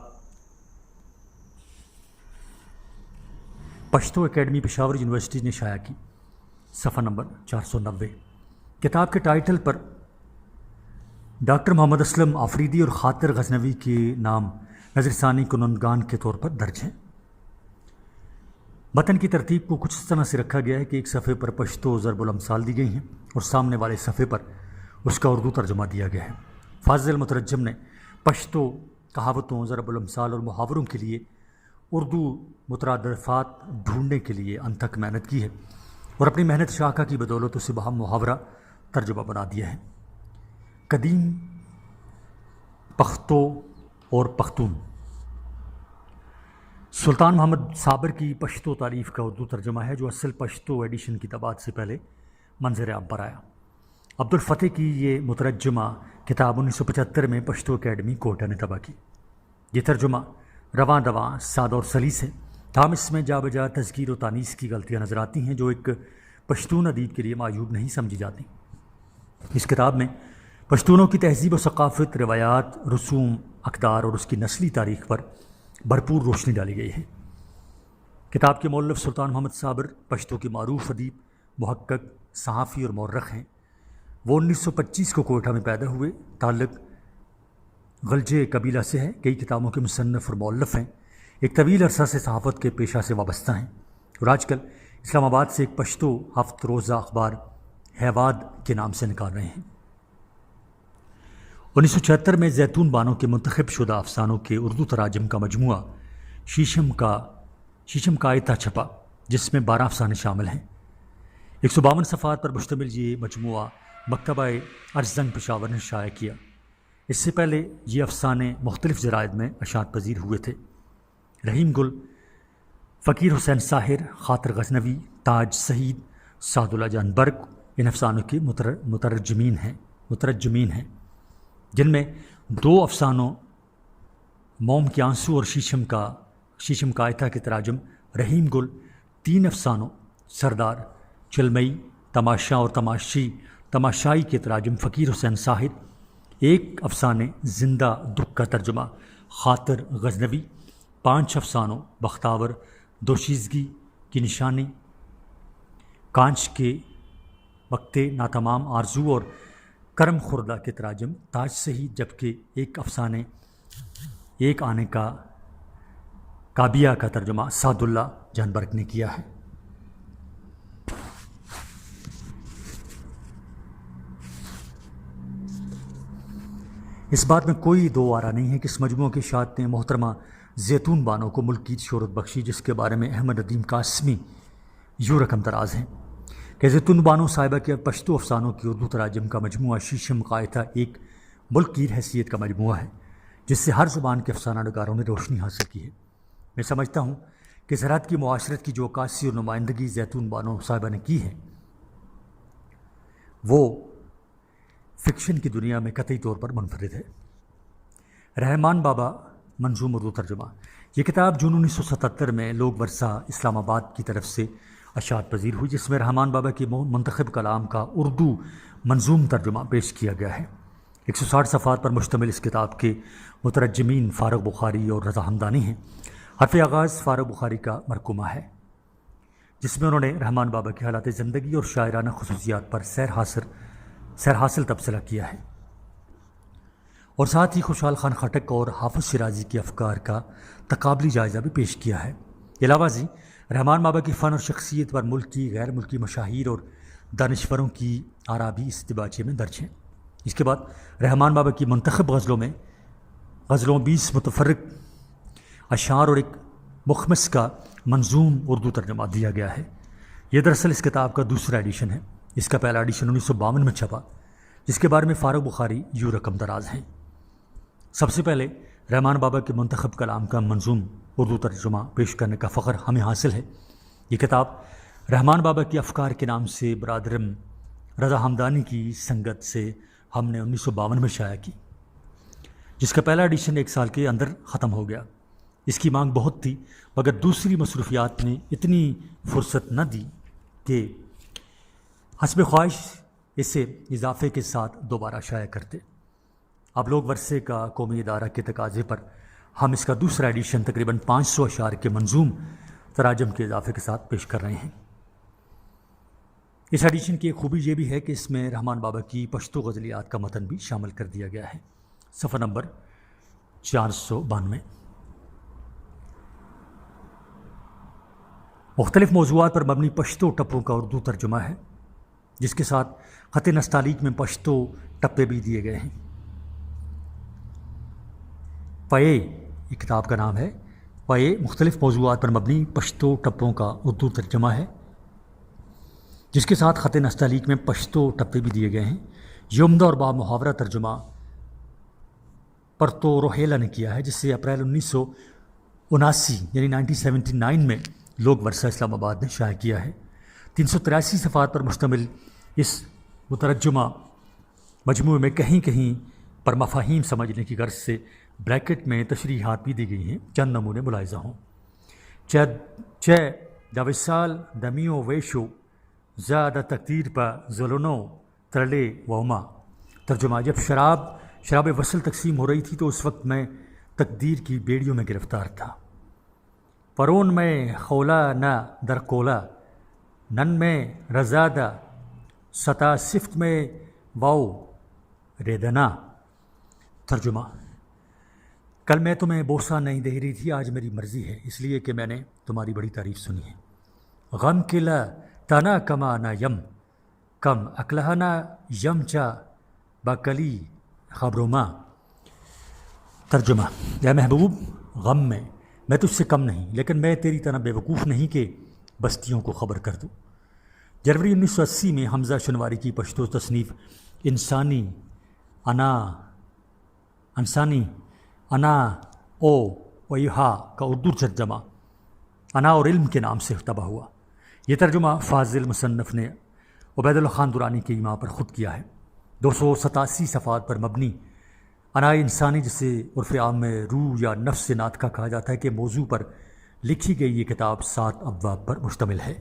پشتو اکیڈمی پشاور یونیورسٹی نے شائع کی۔ صفحہ نمبر 490۔ کتاب کے ٹائٹل پر ڈاکٹر محمد اسلم آفریدی اور خاطر غزنوی کے نام نظر ثانی کنندگان کے طور پر درج ہیں۔ متن کی ترتیب کو کچھ اس طرح سے رکھا گیا ہے کہ ایک صفحے پر پشتو ضرب الامثال دی گئی ہیں اور سامنے والے صفحے پر اس کا اردو ترجمہ دیا گیا ہے۔ فاضل مترجم نے پشتو کہاوتوں، ضرب الامثال اور محاوروں کے لیے اردو مترادفات ڈھونڈنے کے لیے انتھک محنت کی ہے اور اپنی محنت شاخہ کی بدولت اسے بہم محاورہ ترجمہ بنا دیا ہے۔ قدیم پختو اور پختون، سلطان محمد صابر کی پشتو تعریف کا اردو ترجمہ ہے، جو اصل پشتو ایڈیشن کی طباعت سے پہلے منظر عام پر آیا۔ عبدالفتح کی یہ مترجمہ کتاب 1975 میں پشتو اکیڈمی کوٹہ نے طبع کی۔ یہ ترجمہ رواں دواں، سادہ اور سلیس ہے، تاہم اس میں جا بجا تذکیر و تانیث کی غلطیاں نظر آتی ہیں جو ایک پشتون ادیب کے لیے معیوب نہیں سمجھی جاتی۔ اس کتاب میں پشتونوں کی تہذیب و ثقافت، روایات، رسوم، اقدار اور اس کی نسلی تاریخ پر بھرپور روشنی ڈالی گئی ہے۔ کتاب کے مؤلف سلطان محمد صابر پشتو کے معروف ادیب، محقق، صحافی اور مورخ ہیں۔ وہ 1925 کو کوئٹہ میں پیدا ہوئے، تعلق غلجے قبیلہ سے ہے، کئی کتابوں کے مصنف اور مؤلف ہیں، ایک طویل عرصہ سے صحافت کے پیشہ سے وابستہ ہیں اور آج کل اسلام آباد سے ایک پشتو ہفت روزہ اخبار ہیواد کے نام سے نکال رہے ہیں۔ 1976 میں زیتون بانو کے منتخب شدہ افسانوں کے اردو تراجم کا مجموعہ شیشم کا آیتہ چھپا، جس میں 12 افسانے شامل ہیں۔ 152 صفحات پر مشتمل یہ مجموعہ مکتبہ ارزنگ پشاور نے شائع کیا۔ اس سے پہلے یہ افسانے مختلف جرائد میں اشاعت پذیر ہوئے تھے۔ رحیم گل، فقیر حسین ساحر، خاطر غزنوی، تاج سعید، سعد اللہ جان برق ان افسانوں کے مترجمین ہیں، جن میں 2 افسانوں موم کے آنسو اور شیشم کا آیتہ کے تراجم رحیم گل، 3 افسانوں سردار، چلمئی، تماشا اور تماشائی کے تراجم فقیر حسین ساحر، 1 افسانے زندہ دکھ کا ترجمہ خاطر غزنوی، 5 افسانوں بختاور، دوشیزگی کی نشانی، کانچ کے وقتے ناتمام آرزو اور کرم خوردہ کے تراجم تاج سعید، جبکہ 1 افسانے ایک آنے کا کابیہ کا ترجمہ سعد اللہ جان برق نے کیا ہے۔ اس بات میں کوئی دو آرا نہیں ہے کہ اس مجموعہ کی اشاعت نے محترمہ زیتون بانو کو ملک کی شہرت بخشی، جس کے بارے میں احمد ندیم قاسمی یوں رقم دراز ہیں کہ زیتون بانو صاحبہ کے پشتو افسانوں کی اردو تراجم کا مجموعہ شیشم قائتہ ایک ملک کی حیثیت کا مجموعہ ہے، جس سے ہر زبان کے افسانہ نگاروں نے روشنی حاصل کی ہے۔ میں سمجھتا ہوں کہ زراعت کی معاشرت کی جو عکاسی اور نمائندگی زیتون بانو صاحبہ نے کی ہے، وہ فکشن کی دنیا میں قطعی طور پر منفرد ہے۔ رحمان بابا منظوم اردو ترجمہ، یہ کتاب جون 1977 میں لوگ ورثہ اسلام آباد کی طرف سے اشاعت پذیر ہوئی، جس میں رحمان بابا کے منتخب کلام کا اردو منظوم ترجمہ پیش کیا گیا ہے۔ 160 صفحات پر مشتمل اس کتاب کے مترجمین فاروق بخاری اور رضا حمدانی ہیں۔ حرف آغاز فاروق بخاری کا مرکومہ ہے، جس میں انہوں نے رحمان بابا کے حالات زندگی اور شاعرانہ خصوصیات پر سیر حاصل تبصرہ کیا ہے، اور ساتھ ہی خوشحال خان خٹک اور حافظ شیرازی کے افکار کا تقابلی جائزہ بھی پیش کیا ہے۔ علاوہ ازیں رحمان بابا کی فن اور شخصیت پر ملکی غیر ملکی مشاہیر اور دانشوروں کی آراء بھی اس دیباچے میں درج ہیں۔ اس کے بعد رحمان بابا کی منتخب غزلوں 20 متفرق اشعار اور ایک مخمس کا منظوم اردو ترجمہ دیا گیا ہے۔ یہ دراصل اس کتاب کا دوسرا ایڈیشن ہے۔ اس کا پہلا ایڈیشن 1952 میں چھپا، جس کے بارے میں فاروق بخاری یوں رقم دراز ہیں۔ سب سے پہلے رحمان بابا کے منتخب کلام کا منظوم اردو ترجمہ پیش کرنے کا فخر ہمیں حاصل ہے۔ یہ کتاب رحمان بابا کے افکار کے نام سے برادرم رضا حمدانی کی سنگت سے ہم نے 1952 میں شائع کی، جس کا پہلا ایڈیشن 1 سال کے اندر ختم ہو گیا۔ اس کی مانگ بہت تھی، مگر دوسری مصروفیات نے اتنی فرصت نہ دی کہ حسب خواہش اسے اضافے کے ساتھ دوبارہ شائع کرتے۔ اب لوگ ورثے کا قومی ادارہ کے تقاضے پر ہم اس کا دوسرا ایڈیشن تقریباً 500 اشعار کے منظوم تراجم کے اضافے کے ساتھ پیش کر رہے ہیں۔ اس ایڈیشن کی ایک خوبی یہ بھی ہے کہ اس میں رحمان بابا کی پشتو غزلیات کا متن بھی شامل کر دیا گیا ہے۔ صفحہ نمبر 492۔ مختلف موضوعات پر مبنی پشتو ٹپوں کا اردو ترجمہ ہے، جس کے ساتھ خط نستعلیق میں پشتو ٹپے بھی دیے گئے ہیں۔ پائے یہ کتاب کا نام ہے۔ پائے مختلف موضوعات پر مبنی پشتو ٹپوں کا اردو ترجمہ ہے، جس کے ساتھ خط نستعلیق میں پشتو ٹپے بھی دیے گئے ہیں۔ یہ عمدہ اور با محاورہ ترجمہ پرتو روہیلا نے کیا ہے، جس سے اپریل 1979 یعنی 1979 میں لوگ ورثہ اسلام آباد نے شائع کیا ہے۔ 383 صفحات پر مشتمل اس مترجمہ مجموعے میں کہیں کہیں پر مفاہیم سمجھنے کی غرض سے بریکٹ میں تشریحات بھی دی گئی ہیں۔ چند نمونے ملاحظہ ہوں۔ چہ دا وصال دمیو ویشو زیادہ تقدیر پا زلونو ترلے ووما۔ ترجمہ، جب شراب وصل تقسیم ہو رہی تھی تو اس وقت میں تقدیر کی بیڑیوں میں گرفتار تھا۔ پرون میں خولا نہ در کولا، نن میں رزادہ ستا صفت میں واؤ ریدنا۔ ترجمہ، کل میں تمہیں بوسہ نہیں دے رہی تھی، آج میری مرضی ہے، اس لیے کہ میں نے تمہاری بڑی تعریف سنی ہے۔ غم کلا تنا کما نہ یم کم اکلہنا یم چا بکلی خبروں ماں۔ ترجمہ، اے محبوب، غم میں تجھ سے کم نہیں، لیکن میں تیری طرح بے وقوف نہیں کہ بستیوں کو خبر کر دوں۔ جنوری 1980 میں حمزہ شنواری کی پشتو تصنیف انسانی انا او ویہا کا اردو ترجمہ انا اور علم کے نام سے طبع ہوا۔ یہ ترجمہ فاضل مصنف نے عبید اللہ خان درانی کی ایما پر خود کیا ہے۔ 287 صفحات پر مبنی انا انسانی، جسے عرف عام میں روح یا نفس ناطقہ کہا جاتا ہے، کہ موضوع پر لکھی گئی یہ کتاب 7 ابواب پر مشتمل ہے۔